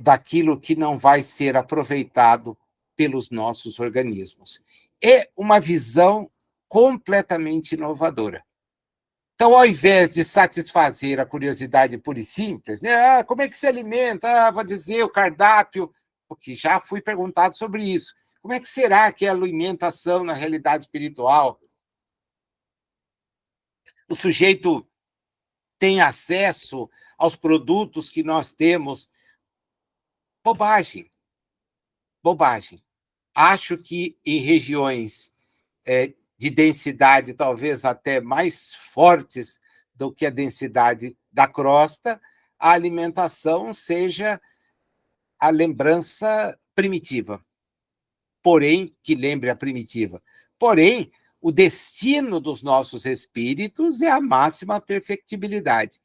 daquilo que não vai ser aproveitado pelos nossos organismos. É uma visão completamente inovadora. Então, ao invés de satisfazer a curiosidade pura e simples, né? Como é que se alimenta? Vou dizer o cardápio, porque já fui perguntado sobre isso. Como é que será que é a alimentação na realidade espiritual? O sujeito tem acesso aos produtos que nós temos? Bobagem, bobagem. Acho que em regiões de densidade talvez até mais fortes do que a densidade da crosta, a alimentação seja a lembrança primitiva, porém, que lembre a primitiva. Porém, o destino dos nossos espíritos é a máxima perfectibilidade.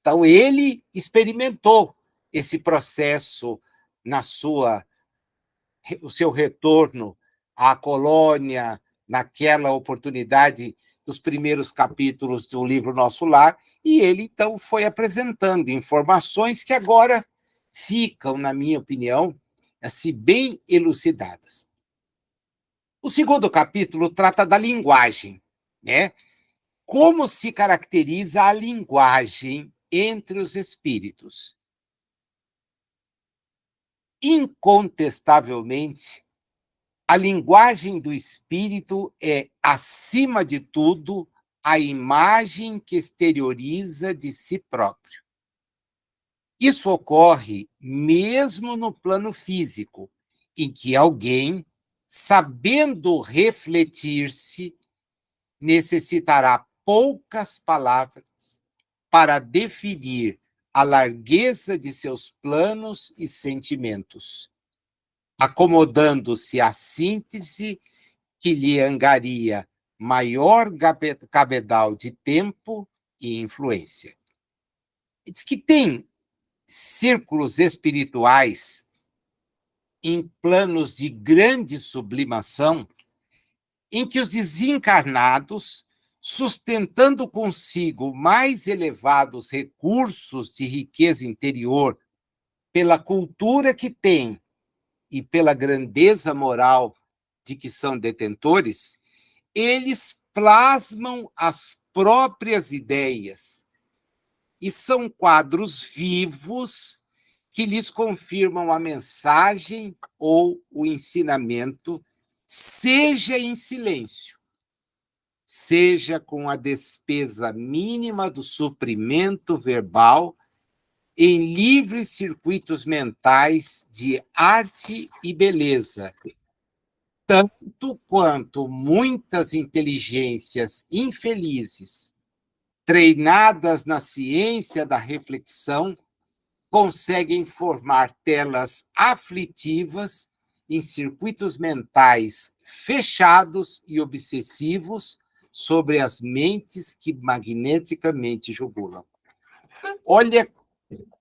Então, ele experimentou esse processo na o seu retorno à colônia, naquela oportunidade dos primeiros capítulos do livro Nosso Lar, e ele, então, foi apresentando informações que agora ficam, na minha opinião, assim, bem elucidadas. O segundo capítulo trata da linguagem, né? Como se caracteriza a linguagem entre os espíritos? Incontestavelmente, a linguagem do espírito é, acima de tudo, a imagem que exterioriza de si próprio. Isso ocorre mesmo no plano físico, em que alguém, sabendo refletir-se, necessitará poucas palavras para definir a largueza de seus planos e sentimentos, acomodando-se à síntese que lhe angaria maior cabedal de tempo e influência. Diz que tem círculos espirituais em planos de grande sublimação em que os desencarnados, sustentando consigo mais elevados recursos de riqueza interior pela cultura que têm e pela grandeza moral de que são detentores, eles plasmam as próprias ideias e são quadros vivos que lhes confirmam a mensagem ou o ensinamento, seja em silêncio, seja com a despesa mínima do suprimento verbal, em livres circuitos mentais de arte e beleza, tanto quanto muitas inteligências infelizes, treinadas na ciência da reflexão, conseguem formar telas aflitivas em circuitos mentais fechados e obsessivos, sobre as mentes que magneticamente jugulam. Olha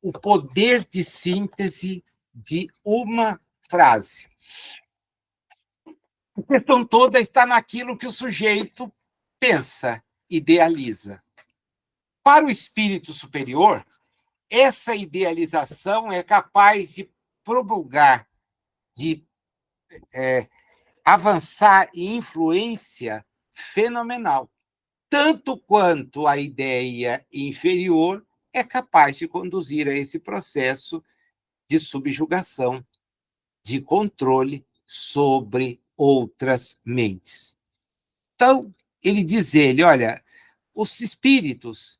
o poder de síntese de uma frase. A questão toda está naquilo que o sujeito pensa, idealiza. Para o espírito superior, essa idealização é capaz de promulgar, de avançar em influência fenomenal, tanto quanto a ideia inferior é capaz de conduzir a esse processo de subjugação, de controle sobre outras mentes. Então, ele diz olha, os espíritos,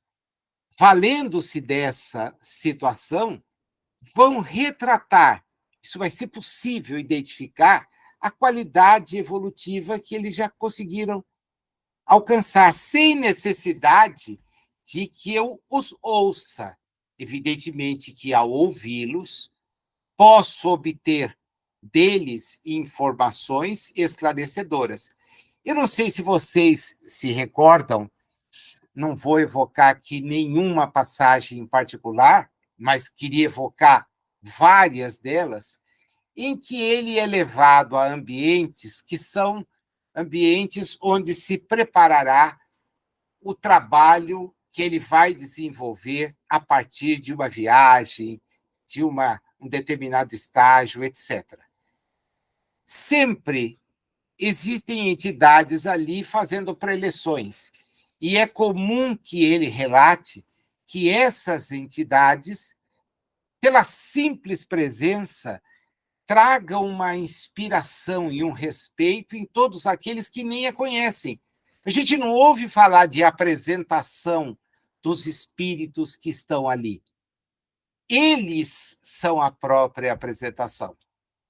valendo-se dessa situação, vão retratar, isso vai ser possível identificar a qualidade evolutiva que eles já conseguiram alcançar, sem necessidade de que eu os ouça. Evidentemente que, ao ouvi-los, posso obter deles informações esclarecedoras. Eu não sei se vocês se recordam, não vou evocar aqui nenhuma passagem em particular, mas queria evocar várias delas, em que ele é levado a ambientes que são ambientes onde se preparará o trabalho que ele vai desenvolver a partir de uma viagem, de um determinado estágio, etc. Sempre existem entidades ali fazendo preleções, e é comum que ele relate que essas entidades, pela simples presença, tragam uma inspiração e um respeito em todos aqueles que nem a conhecem. A gente não ouve falar de apresentação dos espíritos que estão ali. Eles são a própria apresentação.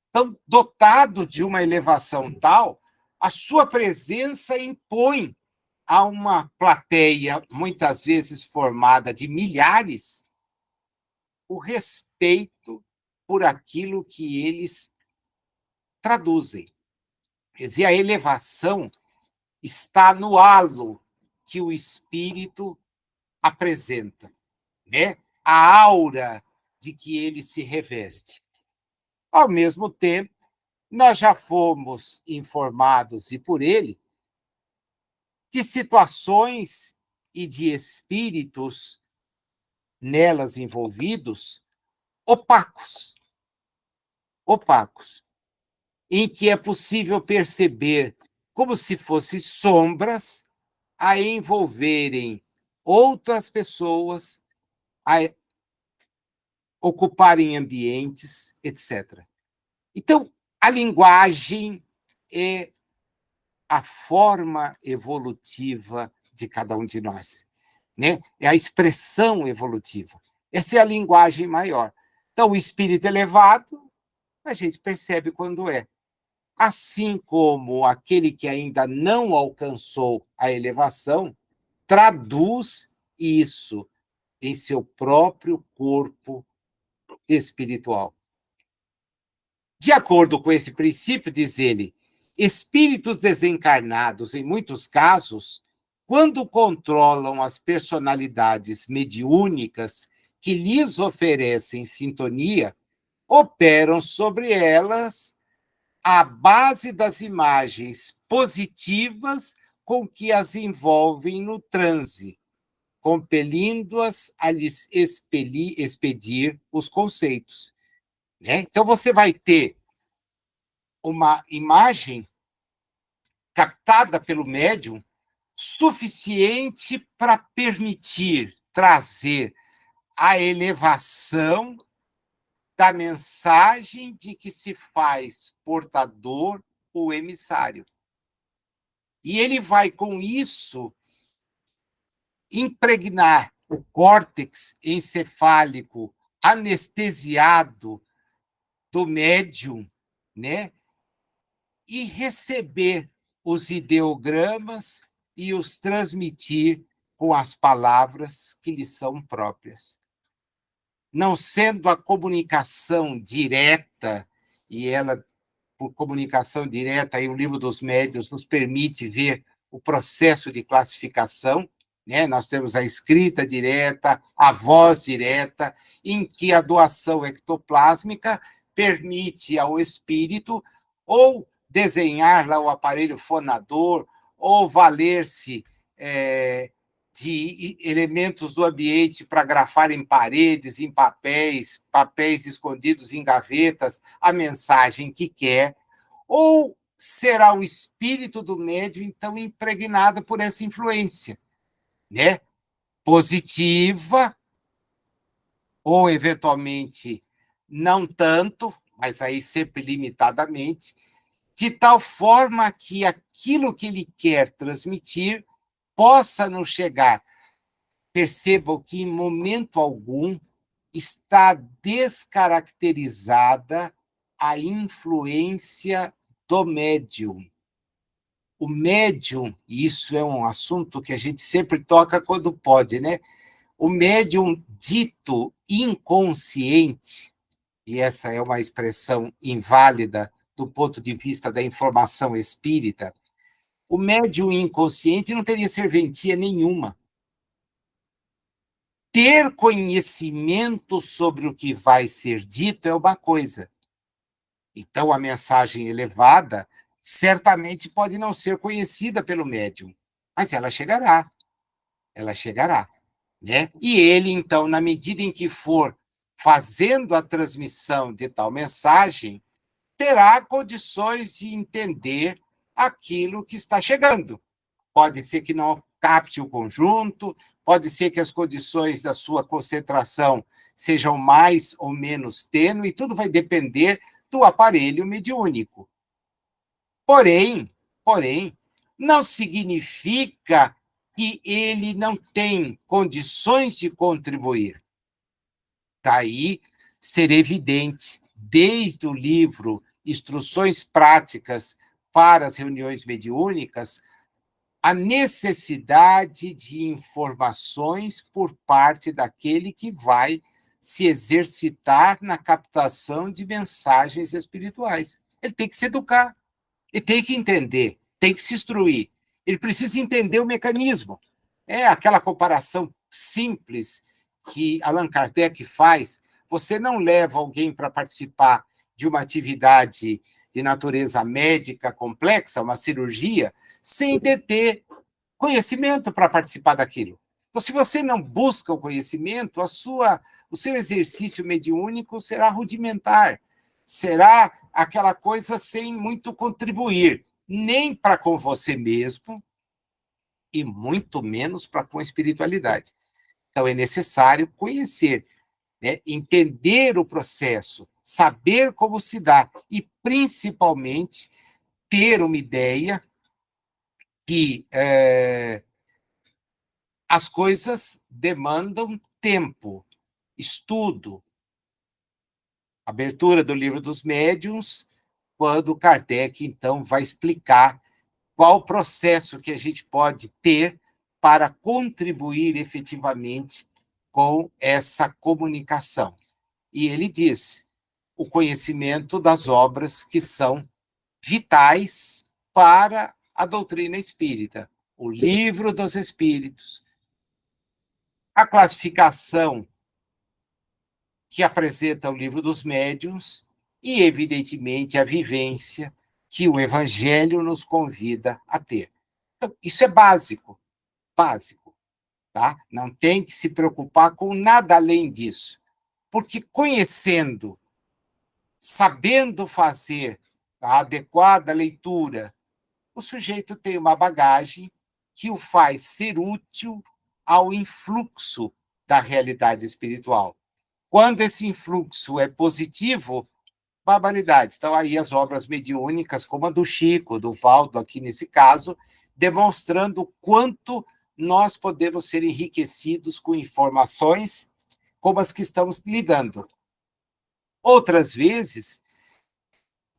Então, dotados de uma elevação tal, a sua presença impõe a uma plateia, muitas vezes formada de milhares, o respeito por aquilo que eles traduzem. Quer dizer, a elevação está no halo que o espírito apresenta, né? A aura de que ele se reveste. Ao mesmo tempo, nós já fomos informados, e por ele, de situações e de espíritos nelas envolvidos opacos, em que é possível perceber como se fossem sombras a envolverem outras pessoas, a ocuparem ambientes, etc. Então, a linguagem é a forma evolutiva de cada um de nós, né? É a expressão evolutiva. Essa é a linguagem maior. Então, o espírito elevado, a gente percebe quando é. Assim como aquele que ainda não alcançou a elevação, traduz isso em seu próprio corpo espiritual. De acordo com esse princípio, diz ele, espíritos desencarnados, em muitos casos, quando controlam as personalidades mediúnicas que lhes oferecem sintonia, operam sobre elas à base das imagens positivas com que as envolvem no transe, compelindo-as a lhes expedir os conceitos, né? Então, você vai ter uma imagem captada pelo médium suficiente para permitir trazer a elevação da mensagem de que se faz portador ou emissário. E ele vai, com isso, impregnar o córtex encefálico anestesiado do médium, né? E receber os ideogramas e os transmitir com as palavras que lhe são próprias. Não sendo a comunicação direta, e ela, por comunicação direta, aí o Livro dos Médiuns nos permite ver o processo de classificação, né? Nós temos a escrita direta, a voz direta, em que a doação ectoplásmica permite ao espírito ou desenhar lá o aparelho fonador, ou valer-se de elementos do ambiente para grafar em paredes, em papéis, papéis escondidos em gavetas, a mensagem que quer, ou será o espírito do médium, então, impregnado por essa influência, né? Positiva, ou, eventualmente, não tanto, mas aí sempre limitadamente, de tal forma que aquilo que ele quer transmitir possa nos chegar. Percebam que, em momento algum, está descaracterizada a influência do médium. O médium, e isso é um assunto que a gente sempre toca quando pode, né? O médium dito inconsciente, e essa é uma expressão inválida do ponto de vista da informação espírita, o médium inconsciente não teria serventia nenhuma. Ter conhecimento sobre o que vai ser dito é uma coisa. Então, a mensagem elevada certamente pode não ser conhecida pelo médium, mas ela chegará, né? E ele, então, na medida em que for fazendo a transmissão de tal mensagem, terá condições de entender aquilo que está chegando. Pode ser que não capte o conjunto, pode ser que as condições da sua concentração sejam mais ou menos tênues, tudo vai depender do aparelho mediúnico. Porém, não significa que ele não tem condições de contribuir. Daí ser evidente, desde o livro Instruções Práticas para as Reuniões Mediúnicas, a necessidade de informações por parte daquele que vai se exercitar na captação de mensagens espirituais. Ele tem que se educar, ele tem que entender, tem que se instruir. Ele precisa entender o mecanismo. É aquela comparação simples que Allan Kardec faz. Você não leva alguém para participar de uma atividade de natureza médica complexa, uma cirurgia, sem ter conhecimento para participar daquilo. Então, se você não busca o conhecimento, o seu exercício mediúnico será rudimentar, será aquela coisa sem muito contribuir, nem para com você mesmo, e muito menos para com a espiritualidade. Então, é necessário conhecer, né? Entender o processo, saber como se dá, e, principalmente, ter uma ideia que as coisas demandam tempo, estudo. Abertura do Livro dos Médiuns, quando Kardec, então, vai explicar qual o processo que a gente pode ter para contribuir efetivamente com essa comunicação. E ele diz o conhecimento das obras que são vitais para a doutrina espírita. O Livro dos Espíritos, a classificação que apresenta o Livro dos Médiuns e, evidentemente, a vivência que o Evangelho nos convida a ter. Então, isso é básico, tá? Não tem que se preocupar com nada além disso, porque conhecendo, sabendo fazer a adequada leitura, o sujeito tem uma bagagem que o faz ser útil ao influxo da realidade espiritual. Quando esse influxo é positivo, barbaridade. Então, aí as obras mediúnicas, como a do Chico, do Valdo, aqui nesse caso, demonstrando o quanto nós podemos ser enriquecidos com informações como as que estamos lidando. Outras vezes,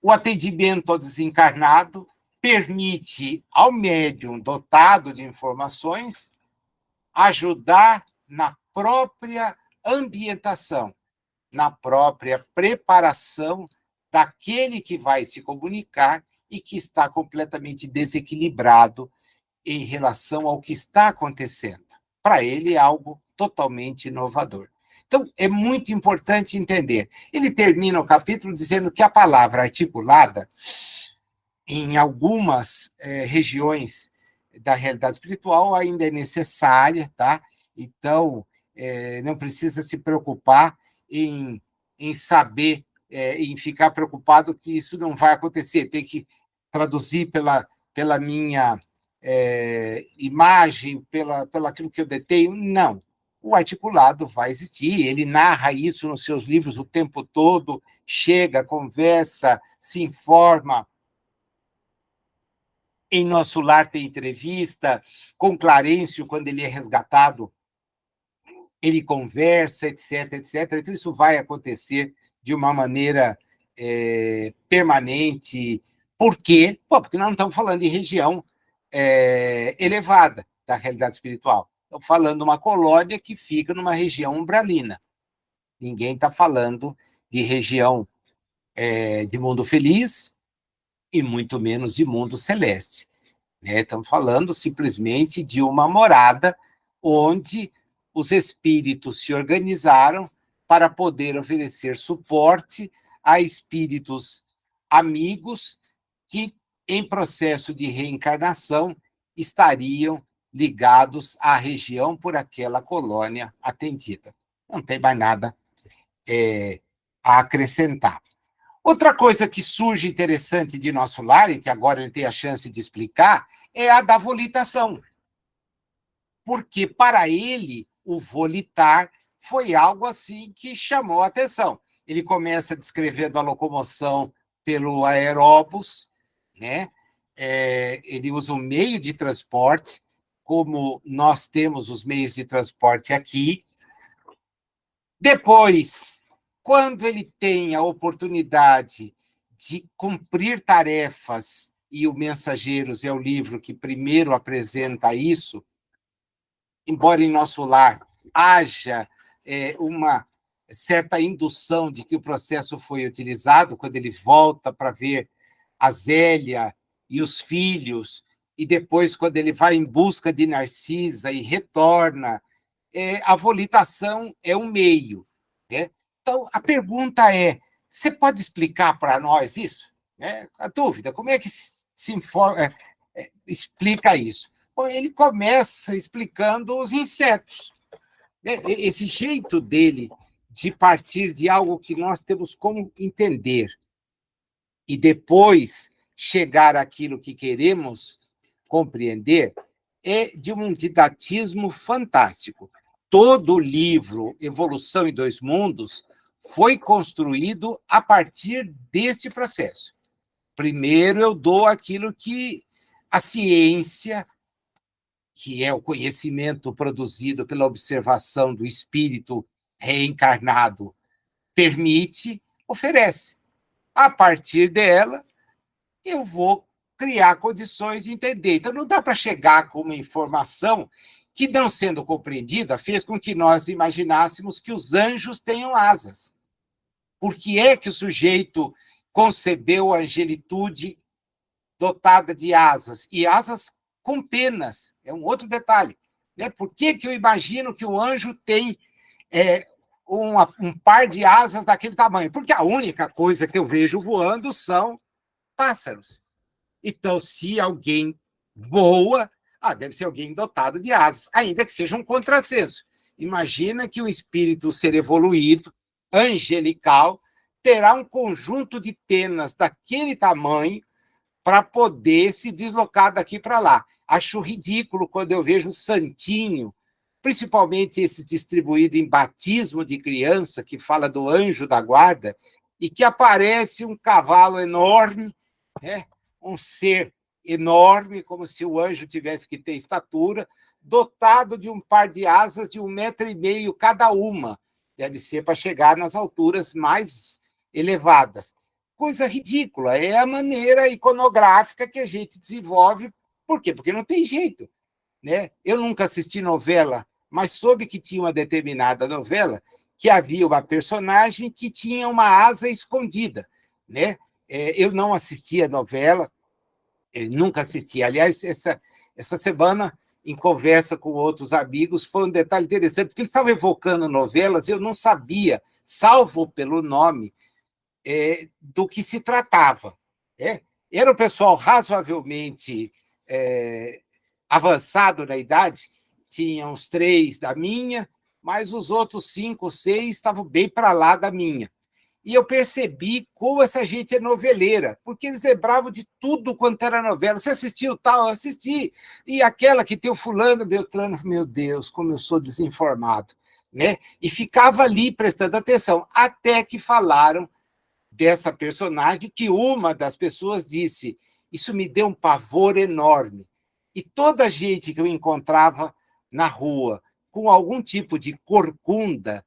o atendimento ao desencarnado permite ao médium dotado de informações ajudar na própria ambientação, na própria preparação daquele que vai se comunicar e que está completamente desequilibrado em relação ao que está acontecendo. Para ele, é algo totalmente inovador. Então, é muito importante entender. Ele termina o capítulo dizendo que a palavra articulada, em algumas regiões da realidade espiritual, ainda é necessária, tá? Então, não precisa se preocupar em saber, em ficar preocupado que isso não vai acontecer, tem que traduzir pela minha imagem, pelo aquilo que eu detenho. Não. O articulado vai existir, ele narra isso nos seus livros o tempo todo, chega, conversa, se informa. Em Nosso Lar tem entrevista com Clarencio, quando ele é resgatado, ele conversa, etc, etc. Então, isso vai acontecer de uma maneira permanente. Por quê? Porque nós não estamos falando de região elevada da realidade espiritual. Estamos falando de uma colônia que fica numa região umbralina. Ninguém está falando de região de mundo feliz e muito menos de mundo celeste. Estamos falando simplesmente de uma morada onde os espíritos se organizaram para poder oferecer suporte a espíritos amigos que, em processo de reencarnação, estariam ligados à região por aquela colônia atendida. Não tem mais nada a acrescentar. Outra coisa que surge interessante de Nosso Lar, e que agora ele tem a chance de explicar, é a da volitação. Porque, para ele, o volitar foi algo assim que chamou a atenção. Ele começa descrevendo a locomoção pelo aeróbus, né? Ele usa um meio de transporte, como nós temos os meios de transporte aqui. Depois, quando ele tem a oportunidade de cumprir tarefas, e o Mensageiros é o livro que primeiro apresenta isso, embora em Nosso Lar haja uma certa indução de que o processo foi utilizado, quando ele volta para ver a Zélia e os filhos, e depois, quando ele vai em busca de Narcisa e retorna, a volitação é um meio. Né? Então, a pergunta é, você pode explicar para nós isso? A dúvida, como é que se informa, explica isso? Bom, ele começa explicando os insetos. Esse jeito dele de partir de algo que nós temos como entender e depois chegar àquilo que queremos compreender é de um didatismo fantástico. Todo o livro Evolução em Dois Mundos foi construído a partir deste processo. Primeiro, eu dou aquilo que a ciência, que é o conhecimento produzido pela observação do espírito reencarnado, permite, oferece. A partir dela, eu vou criar condições de entender. Então, não dá para chegar com uma informação que, não sendo compreendida, fez com que nós imaginássemos que os anjos tenham asas. Por que é que o sujeito concebeu a angelitude dotada de asas? E asas com penas, é um outro detalhe. Por que eu imagino que o anjo tem um par de asas daquele tamanho? Porque a única coisa que eu vejo voando são pássaros. Então, se alguém voa, deve ser alguém dotado de asas, ainda que seja um contrassenso. Imagina que um espírito ser evoluído, angelical, terá um conjunto de penas daquele tamanho para poder se deslocar daqui para lá. Acho ridículo quando eu vejo santinho, principalmente esse distribuído em batismo de criança, que fala do anjo da guarda, e que aparece um cavalo enorme, um ser enorme, como se o anjo tivesse que ter estatura, dotado de um par de asas de 1,5 metro cada uma. Deve ser para chegar nas alturas mais elevadas. Coisa ridícula, é a maneira iconográfica que a gente desenvolve. Por quê? Porque não tem jeito. Eu nunca assisti novela, mas soube que tinha uma determinada novela que havia uma personagem que tinha uma asa escondida. Eu não assisti a novela, nunca assisti. Aliás, Essa semana, em conversa com outros amigos, foi um detalhe interessante, porque ele estava evocando novelas, e eu não sabia, salvo pelo nome, do que se tratava. Era um pessoal razoavelmente avançado na idade, tinha uns 3 da minha, mas os outros 5, 6 estavam bem para lá da minha. E eu percebi como essa gente é noveleira, porque eles lembravam de tudo quanto era novela. Você assistiu tal? Eu assisti. E aquela que tem o fulano, Beltrano, meu Deus, como eu sou desinformado. Né? E ficava ali prestando atenção, até que falaram dessa personagem, que uma das pessoas disse: isso me deu um pavor enorme. E toda a gente que eu encontrava na rua com algum tipo de corcunda,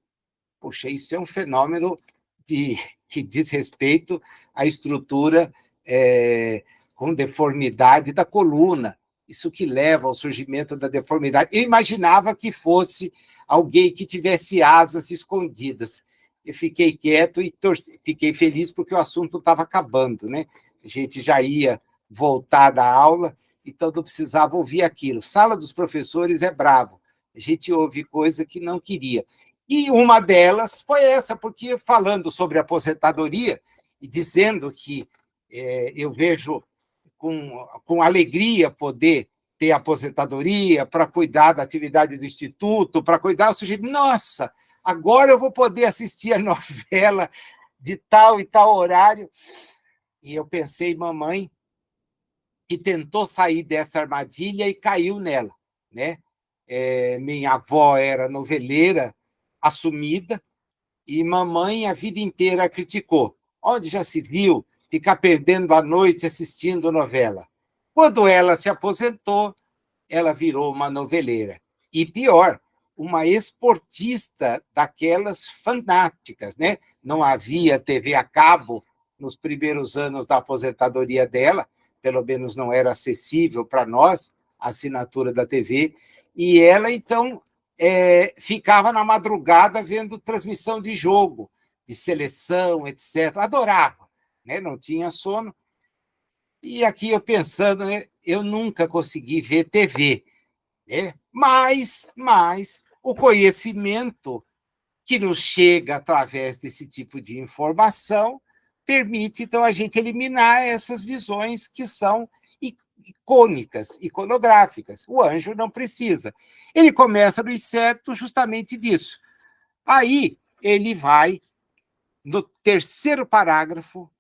poxa, isso é um fenômeno que diz respeito à estrutura com deformidade da coluna. Isso que leva ao surgimento da deformidade. Eu imaginava que fosse alguém que tivesse asas escondidas. Eu fiquei quieto e fiquei feliz porque o assunto estava acabando, né? A gente já ia voltar da aula, então não precisava ouvir aquilo. Sala dos professores é bravo. A gente ouve coisa que não queria. E uma delas foi essa, porque falando sobre aposentadoria e dizendo que eu vejo com alegria poder ter aposentadoria para cuidar da atividade do Instituto, para cuidar, o sujeito, nossa, agora eu vou poder assistir a novela de tal e tal horário. E eu pensei, mamãe, que tentou sair dessa armadilha e caiu nela. Né? Minha avó era noveleira assumida, e mamãe a vida inteira criticou. Onde já se viu ficar perdendo a noite assistindo novela? Quando ela se aposentou, ela virou uma noveleira. E pior, uma esportista daquelas fanáticas. Né? Não havia TV a cabo nos primeiros anos da aposentadoria dela, pelo menos não era acessível para nós a assinatura da TV, e ela, então, ficava na madrugada vendo transmissão de jogo, de seleção, etc. Adorava, né? Não tinha sono. E aqui eu pensando, né? Eu nunca consegui ver TV, né? Mas o conhecimento que nos chega através desse tipo de informação permite, então, a gente eliminar essas visões que são icônicas, iconográficas. O anjo não precisa. Ele começa no inseto justamente disso. Aí ele vai, no terceiro parágrafo,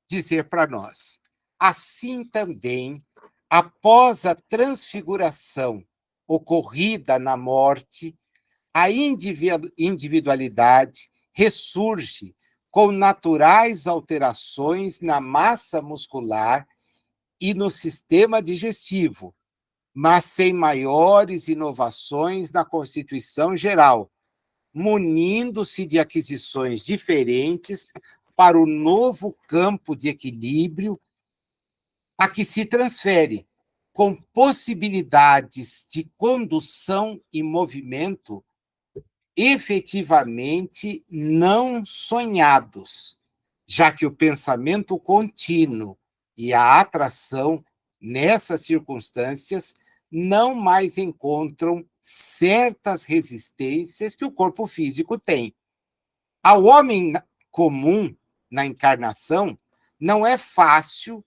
dizer para nós: assim também, após a transfiguração ocorrida na morte, a individualidade ressurge com naturais alterações na massa muscular e no sistema digestivo, mas sem maiores inovações na constituição geral, munindo-se de aquisições diferentes para o novo campo de equilíbrio a que se transfere, com possibilidades de condução e movimento efetivamente não sonhados, já que o pensamento contínuo e a atração, nessas circunstâncias, não mais encontram certas resistências que o corpo físico tem. Ao homem comum, na encarnação, não é fácil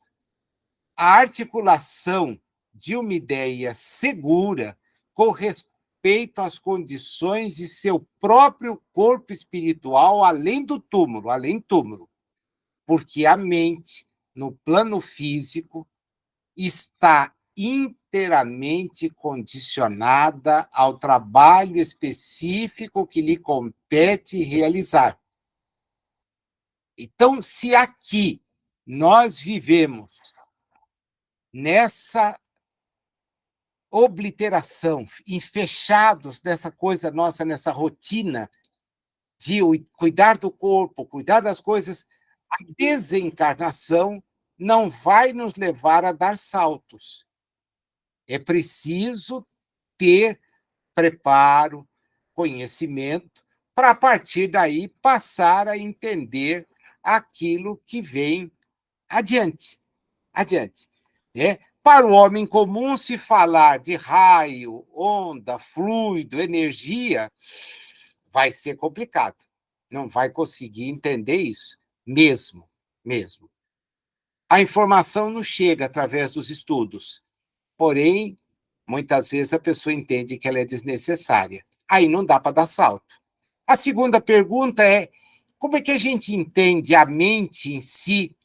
a articulação de uma ideia segura com respeito às condições de seu próprio corpo espiritual além do túmulo, porque a mente, no plano físico, está inteiramente condicionada ao trabalho específico que lhe compete realizar. Então, se aqui nós vivemos nessa obliteração, fechados nessa coisa nossa, nessa rotina de cuidar do corpo, cuidar das coisas, a desencarnação não vai nos levar a dar saltos. É preciso ter preparo, conhecimento, para, a partir daí, passar a entender aquilo que vem adiante. Né? Para o homem comum, se falar de raio, onda, fluido, energia, vai ser complicado. Não vai conseguir entender isso, mesmo, mesmo. A informação não chega através dos estudos, porém, muitas vezes a pessoa entende que ela é desnecessária. Aí não dá para dar salto. A segunda pergunta é: como é que a gente entende a mente em si,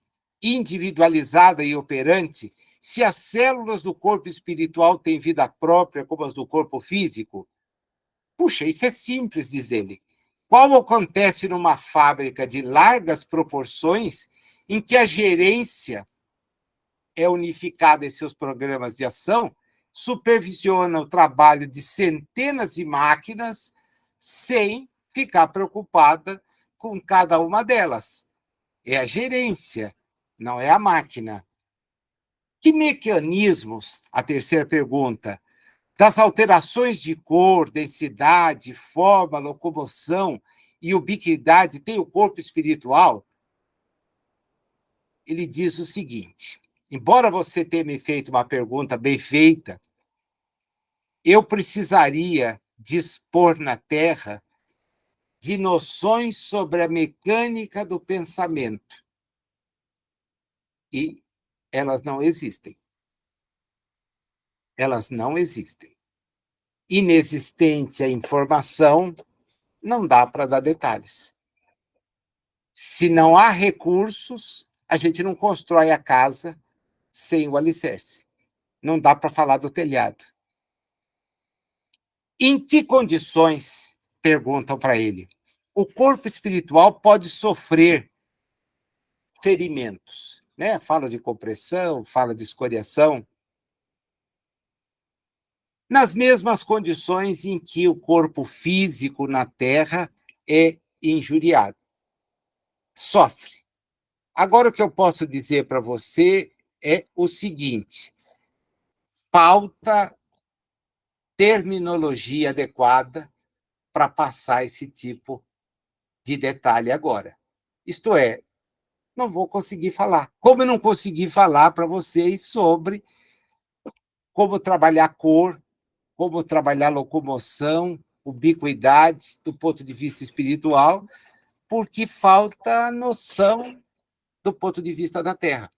individualizada e operante, se as células do corpo espiritual têm vida própria como as do corpo físico? Puxa, isso é simples, diz ele. Qual acontece numa fábrica de largas proporções em que a gerência é unificada em seus programas de ação, supervisiona o trabalho de centenas de máquinas sem ficar preocupada com cada uma delas. É a gerência, não é a máquina. Que mecanismos, a terceira pergunta, das alterações de cor, densidade, forma, locomoção e ubiquidade tem o corpo espiritual? Ele diz o seguinte: embora você tenha me feito uma pergunta bem feita, eu precisaria dispor na Terra de noções sobre a mecânica do pensamento. E elas não existem. Elas não existem. Inexistente a informação, não dá para dar detalhes. Se não há recursos, a gente não constrói a casa sem o alicerce. Não dá para falar do telhado. Em que condições, perguntam para ele, o corpo espiritual pode sofrer ferimentos? Né? Fala de compressão, fala de escoriação. Nas mesmas condições em que o corpo físico na Terra é injuriado. Sofre. Agora, o que eu posso dizer para você é o seguinte: falta terminologia adequada para passar esse tipo de detalhe agora. Isto é, não vou conseguir falar. Como eu não consegui falar para vocês sobre como trabalhar cor, como trabalhar locomoção, ubiquidade, do ponto de vista espiritual, porque falta noção do ponto de vista da Terra.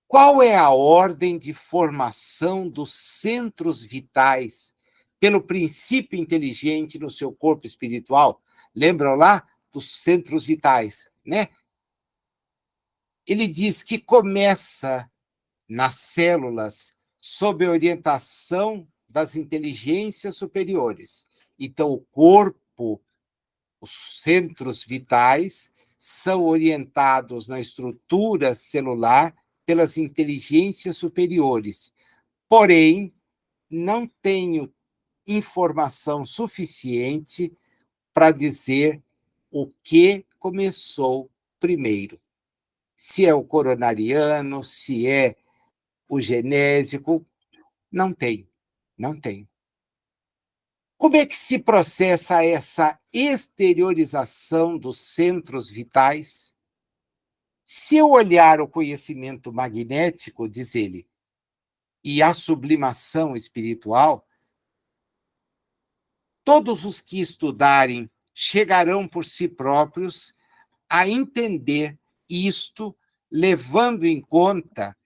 Qual é a ordem de formação dos centros vitais pelo princípio inteligente no seu corpo espiritual? Lembram lá dos centros vitais, né? Ele diz que começa nas células sob a orientação das inteligências superiores. Então, o corpo, os centros vitais, são orientados na estrutura celular pelas inteligências superiores. Porém, não tenho informação suficiente para dizer o que começou primeiro. Se é o coronariano, se é o genésico, não tem, não tem. Como é que se processa essa exteriorização dos centros vitais? Se eu olhar o conhecimento magnético, diz ele, e a sublimação espiritual, todos os que estudarem chegarão por si próprios a entender isto, levando em conta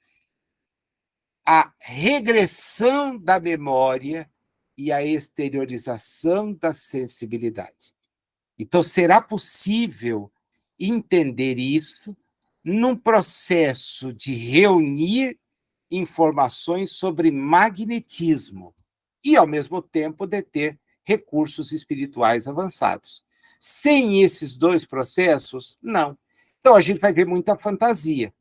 a regressão da memória e a exteriorização da sensibilidade. Então, será possível entender isso num processo de reunir informações sobre magnetismo e, ao mesmo tempo, deter recursos espirituais avançados. Sem esses dois processos, não. Então, a gente vai ver muita fantasia,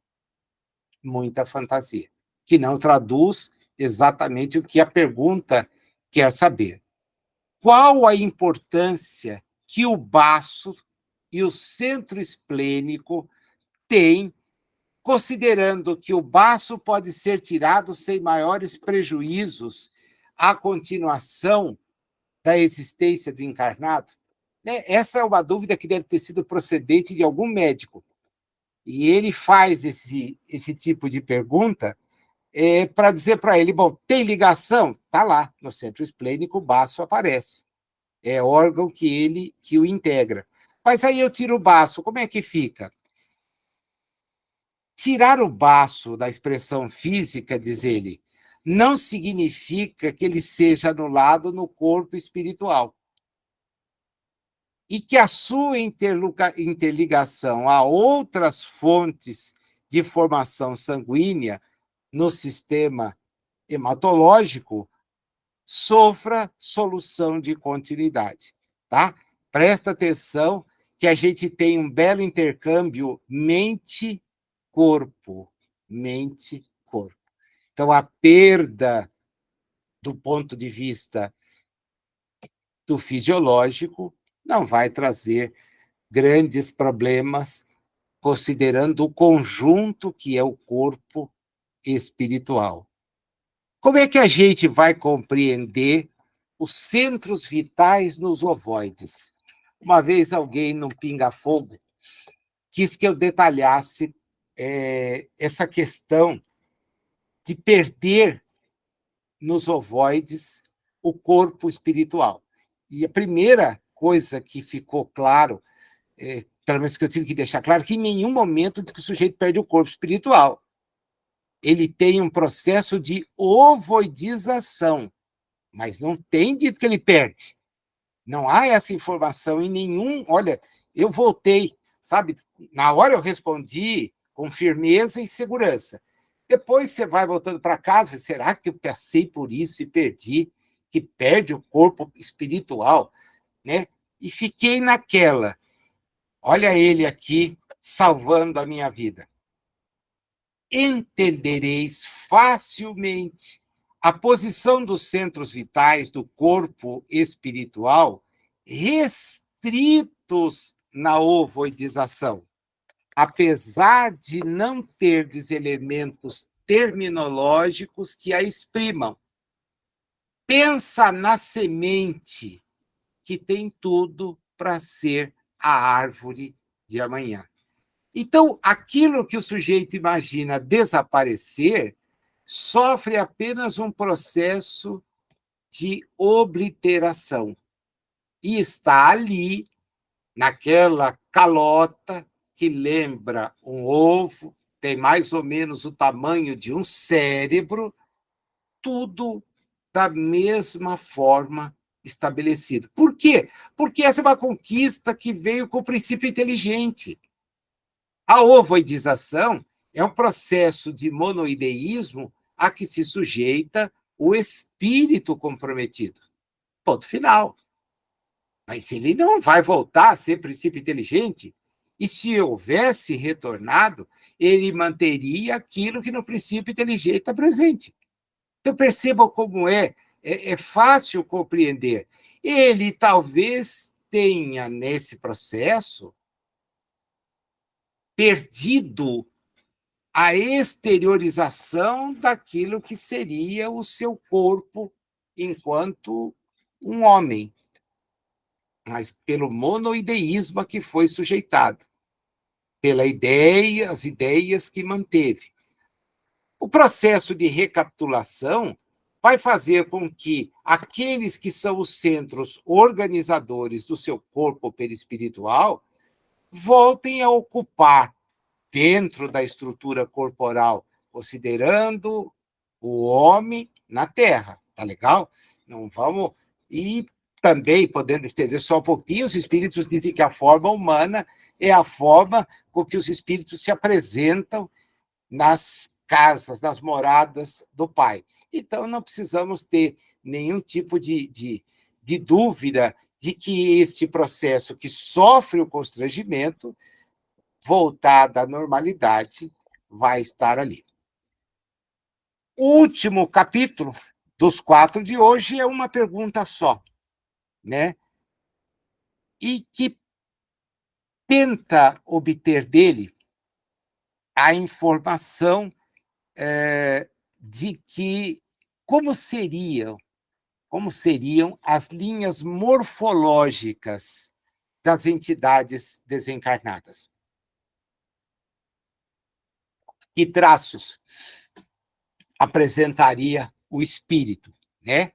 que não traduz exatamente o que a pergunta quer saber. Qual a importância que o baço e o centro esplênico têm, considerando que o baço pode ser tirado sem maiores prejuízos à continuação da existência do encarnado? Essa é uma dúvida que deve ter sido procedente de algum médico. E ele faz esse tipo de pergunta para dizer para ele, bom, tem ligação? Está lá, no centro esplênico, o baço aparece. É órgão que o integra. Mas aí eu tiro o baço, como é que fica? Tirar o baço da expressão física, diz ele, não significa que ele seja anulado no corpo espiritual. E que a sua interligação a outras fontes de formação sanguínea no sistema hematológico sofra solução de continuidade, tá? Presta atenção que a gente tem um belo intercâmbio mente-corpo, mente-corpo. Então, a perda do ponto de vista do fisiológico não vai trazer grandes problemas, considerando o conjunto que é o corpo espiritual. Como é que a gente vai compreender os centros vitais nos ovoides? Uma vez alguém no Pinga Fogo quis que eu detalhasse essa questão de perder nos ovoides o corpo espiritual. E a primeira coisa que ficou claro, pelo menos que eu tive que deixar claro, que em nenhum momento diz que o sujeito perde o corpo espiritual. Ele tem um processo de ovoidização, mas não tem dito que ele perde. Não há essa informação em nenhum. Olha, eu voltei, sabe? Na hora eu respondi com firmeza e segurança. Depois você vai voltando para casa, será que eu passei por isso e perdi? Que perde o corpo espiritual, né? E fiquei naquela. Olha ele aqui salvando a minha vida. Entendereis facilmente a posição dos centros vitais do corpo espiritual restritos na ovoidização, apesar de não ter elementos terminológicos que a exprimam. Pensa na semente, que tem tudo para ser a árvore de amanhã. Então, aquilo que o sujeito imagina desaparecer sofre apenas um processo de obliteração. E está ali, naquela calota que lembra um ovo, tem mais ou menos o tamanho de um cérebro, tudo da mesma forma estabelecido. Por quê? Porque essa é uma conquista que veio com o princípio inteligente. A ovoidização é um processo de monoideísmo a que se sujeita o espírito comprometido. Ponto final. Mas ele não vai voltar a ser princípio inteligente. E se houvesse retornado, ele manteria aquilo que no princípio inteligente está presente. Então, percebam como é fácil compreender. Ele talvez tenha, nesse processo, perdido a exteriorização daquilo que seria o seu corpo enquanto um homem, mas pelo monoideísmo a que foi sujeitado, pela ideia, as ideias que manteve. O processo de recapitulação vai fazer com que aqueles que são os centros organizadores do seu corpo perispiritual voltem a ocupar dentro da estrutura corporal, considerando o homem na Terra, tá legal? Não vamos. E também, podendo estender só um pouquinho, os espíritos dizem que a forma humana é a forma com que os espíritos se apresentam nas casas, nas moradas do Pai. Então, não precisamos ter nenhum tipo de dúvida de que este processo que sofre o constrangimento voltada à normalidade vai estar ali. O último capítulo dos 4 de hoje é uma pergunta só, né? E que tenta obter dele a informação de que como seriam as linhas morfológicas das entidades desencarnadas. Que traços apresentaria o espírito, né?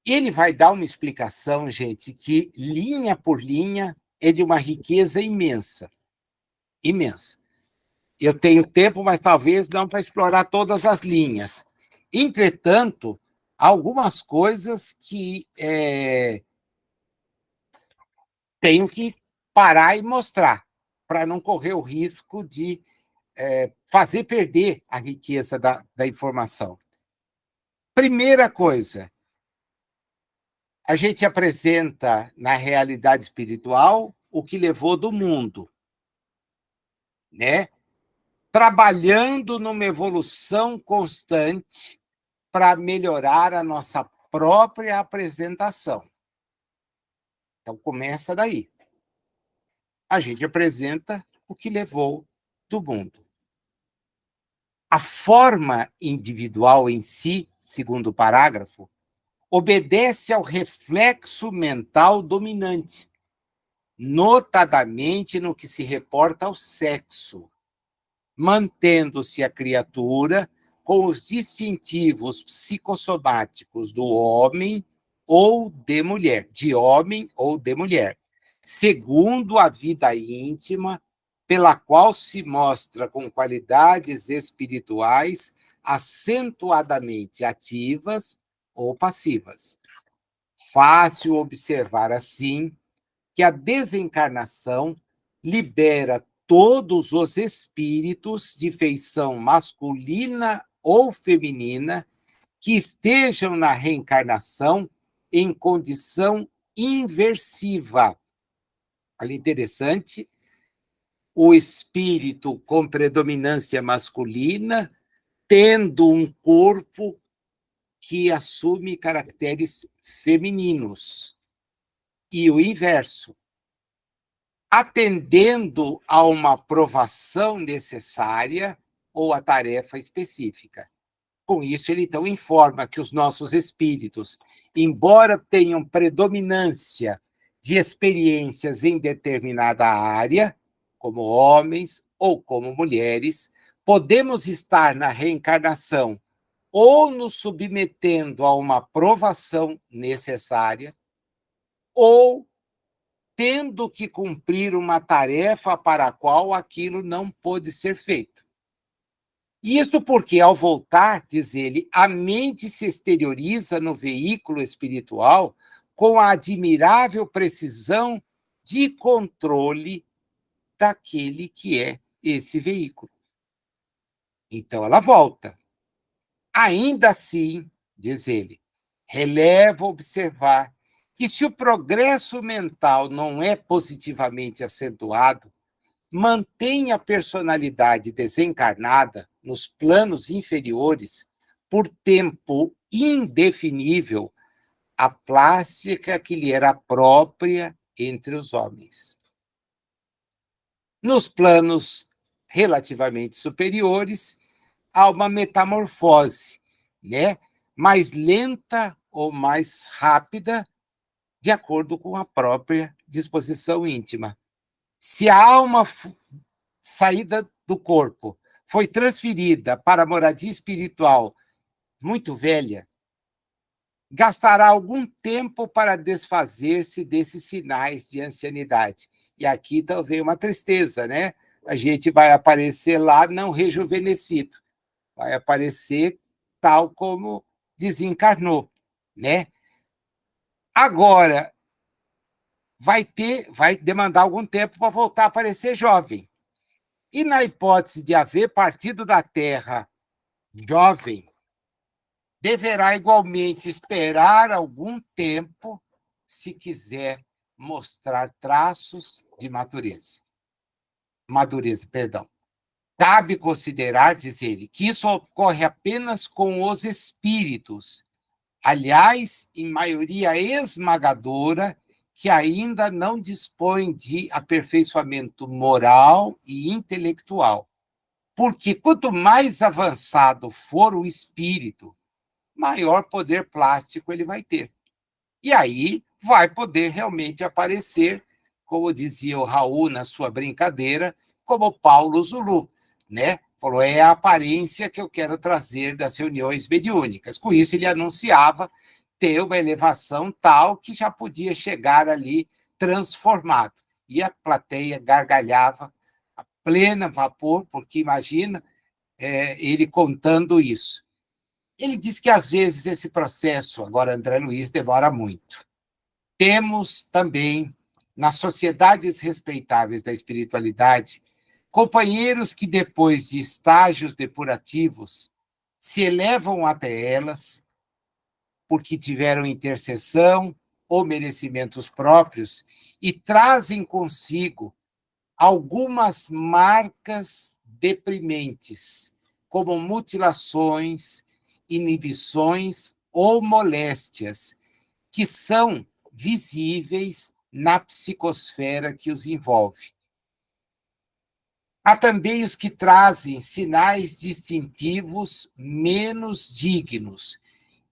Ele vai dar uma explicação, gente, que linha por linha é de uma riqueza imensa, imensa. Eu tenho tempo, mas talvez não para explorar todas as linhas. Entretanto, algumas coisas que tenho que parar e mostrar, para não correr o risco de fazer perder a riqueza da informação. Primeira coisa, a gente apresenta na realidade espiritual o que levou do mundo, né? Trabalhando numa evolução constante para melhorar a nossa própria apresentação. Então, começa daí. A gente apresenta o que levou do mundo. A forma individual em si, segundo o parágrafo, obedece ao reflexo mental dominante, notadamente no que se reporta ao sexo, mantendo-se a criatura com os distintivos psicossomáticos do homem ou de mulher, segundo a vida íntima, pela qual se mostra com qualidades espirituais acentuadamente ativas ou passivas. Fácil observar, assim, que a desencarnação libera todos os espíritos de feição masculina ou feminina que estejam na reencarnação em condição inversiva. Olha, interessante, o espírito com predominância masculina tendo um corpo que assume caracteres femininos. E o inverso, atendendo a uma aprovação necessária ou a tarefa específica. Com isso, ele então informa que os nossos espíritos, embora tenham predominância de experiências em determinada área, como homens ou como mulheres, podemos estar na reencarnação ou nos submetendo a uma aprovação necessária, ou tendo que cumprir uma tarefa para a qual aquilo não pôde ser feito. Isso porque, ao voltar, diz ele, a mente se exterioriza no veículo espiritual com a admirável precisão de controle daquele que é esse veículo. Então, ela volta. Ainda assim, diz ele, releva observar que se o progresso mental não é positivamente acentuado, mantém a personalidade desencarnada nos planos inferiores por tempo indefinível a plástica que lhe era própria entre os homens. Nos planos relativamente superiores, há uma metamorfose, né? Mais lenta ou mais rápida, de acordo com a própria disposição íntima. Se a alma saída do corpo foi transferida para a moradia espiritual muito velha, gastará algum tempo para desfazer-se desses sinais de ancianidade. E aqui talvez uma tristeza, né? A gente vai aparecer lá não rejuvenescido, vai aparecer tal como desencarnou, né? Agora, vai demandar algum tempo para voltar a aparecer jovem. E na hipótese de haver partido da Terra jovem, deverá igualmente esperar algum tempo se quiser mostrar traços de madureza, perdão. Cabe considerar, diz ele, que isso ocorre apenas com os espíritos, aliás, em maioria esmagadora, que ainda não dispõem de aperfeiçoamento moral e intelectual. Porque quanto mais avançado for o espírito, maior poder plástico ele vai ter. E aí vai poder realmente aparecer, como dizia o Raul na sua brincadeira, como Paulo Zulu, né? Falou, é a aparência que eu quero trazer das reuniões mediúnicas. Com isso, ele anunciava ter uma elevação tal que já podia chegar ali transformado. E a plateia gargalhava a plena vapor, porque imagina ele contando isso. Ele diz que, às vezes, esse processo, agora André Luiz, demora muito. Temos também, nas sociedades respeitáveis da espiritualidade, companheiros que, depois de estágios depurativos, se elevam até elas porque tiveram intercessão ou merecimentos próprios e trazem consigo algumas marcas deprimentes, como mutilações, inibições ou moléstias, que são visíveis na psicosfera que os envolve. Há também os que trazem sinais distintivos menos dignos,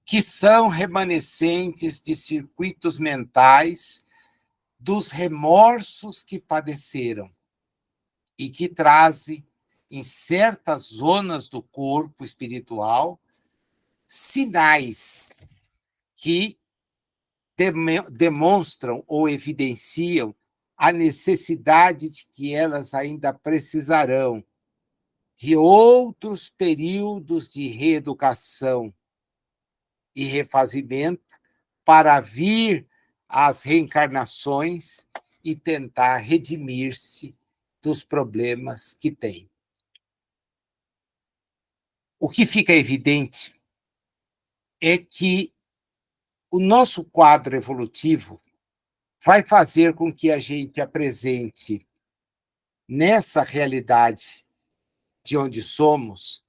que são remanescentes de circuitos mentais dos remorsos que padeceram e que trazem, em certas zonas do corpo espiritual, sinais que demonstram ou evidenciam a necessidade de que elas ainda precisarão de outros períodos de reeducação e refazimento para vir às reencarnações e tentar redimir-se dos problemas que têm. O que fica evidente é que o nosso quadro evolutivo vai fazer com que a gente apresente, nessa realidade de onde somos,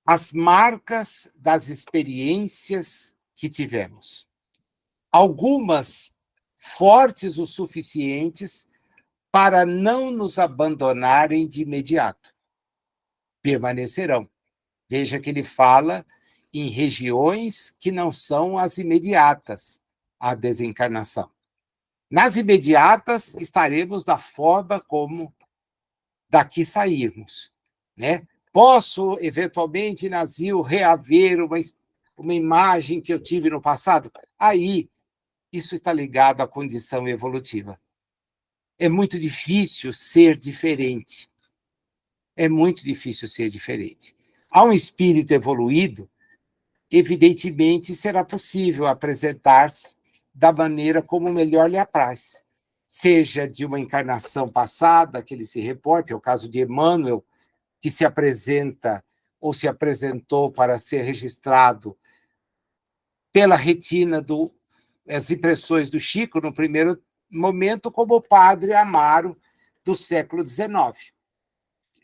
as marcas das experiências que tivemos. Algumas fortes o suficientes para não nos abandonarem de imediato. Permanecerão. Veja que ele fala em regiões que não são as imediatas à desencarnação. Nas imediatas, estaremos da forma como daqui sairmos, né? Posso, eventualmente, Nazil, reaver uma imagem que eu tive no passado? Aí, isso está ligado à condição evolutiva. É muito difícil ser diferente. É muito difícil ser diferente. A um espírito evoluído, evidentemente, será possível apresentar-se da maneira como melhor lhe apraz. Seja de uma encarnação passada, que ele se reporta, é o caso de Emmanuel, que se apresenta ou se apresentou para ser registrado pela retina as impressões do Chico, no primeiro momento, como o padre Amaro do século XIX.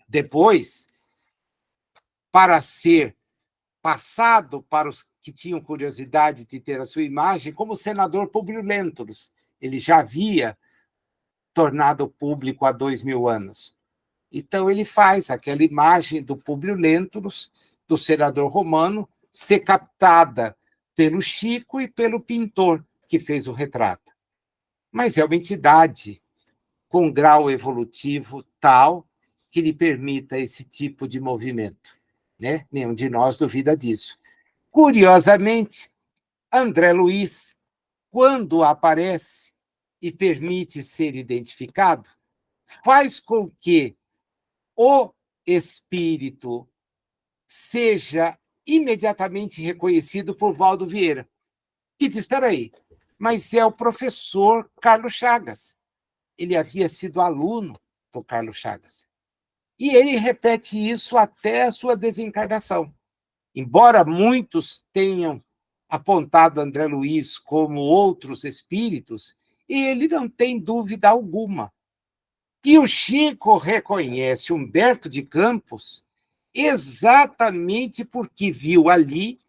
Depois, para ser passado para os que tinham curiosidade de ter a sua imagem, como o senador Publio Lentulus. Ele já havia tornado público há 2000 anos. Então, ele faz aquela imagem do Publio Lentulus, do senador romano, ser captada pelo Chico e pelo pintor que fez o retrato. Mas é uma entidade com grau evolutivo tal que lhe permita esse tipo de movimento, né? Nenhum de nós duvida disso. Curiosamente, André Luiz, quando aparece e permite ser identificado, faz com que o espírito seja imediatamente reconhecido por Valdo Vieira, que diz, espera aí, mas é o professor Carlos Chagas. Ele havia sido aluno do Carlos Chagas. E ele repete isso até a sua desencarnação. Embora muitos tenham apontado André Luiz como outros espíritos, ele não tem dúvida alguma. E o Chico reconhece Humberto de Campos exatamente porque viu ali,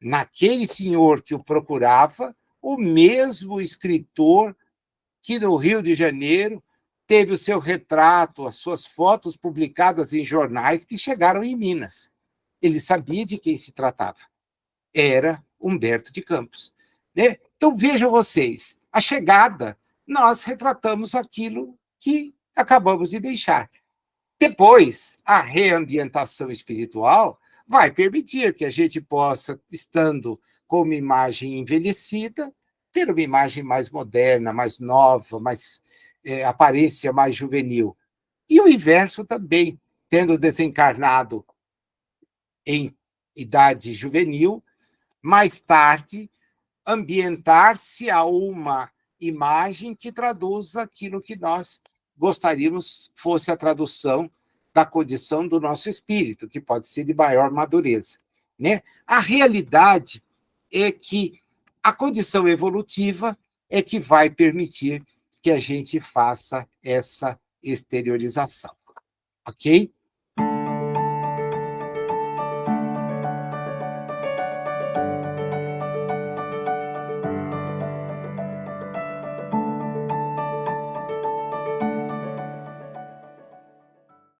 naquele senhor que o procurava, o mesmo escritor que no Rio de Janeiro teve o seu retrato, as suas fotos publicadas em jornais que chegaram em Minas. Ele sabia de quem se tratava. Era Humberto de Campos. Né? Então, vejam vocês, a chegada, nós retratamos aquilo que acabamos de deixar. Depois, a reambientação espiritual vai permitir que a gente possa, estando com uma imagem envelhecida, ter uma imagem mais moderna, mais nova, mais aparência mais juvenil. E o inverso também, tendo desencarnado em idade juvenil, mais tarde ambientar-se a uma imagem que traduz aquilo que nós gostaríamos fosse a tradução da condição do nosso espírito, que pode ser de maior madureza, né? A realidade é que a condição evolutiva é que vai permitir que a gente faça essa exteriorização, ok?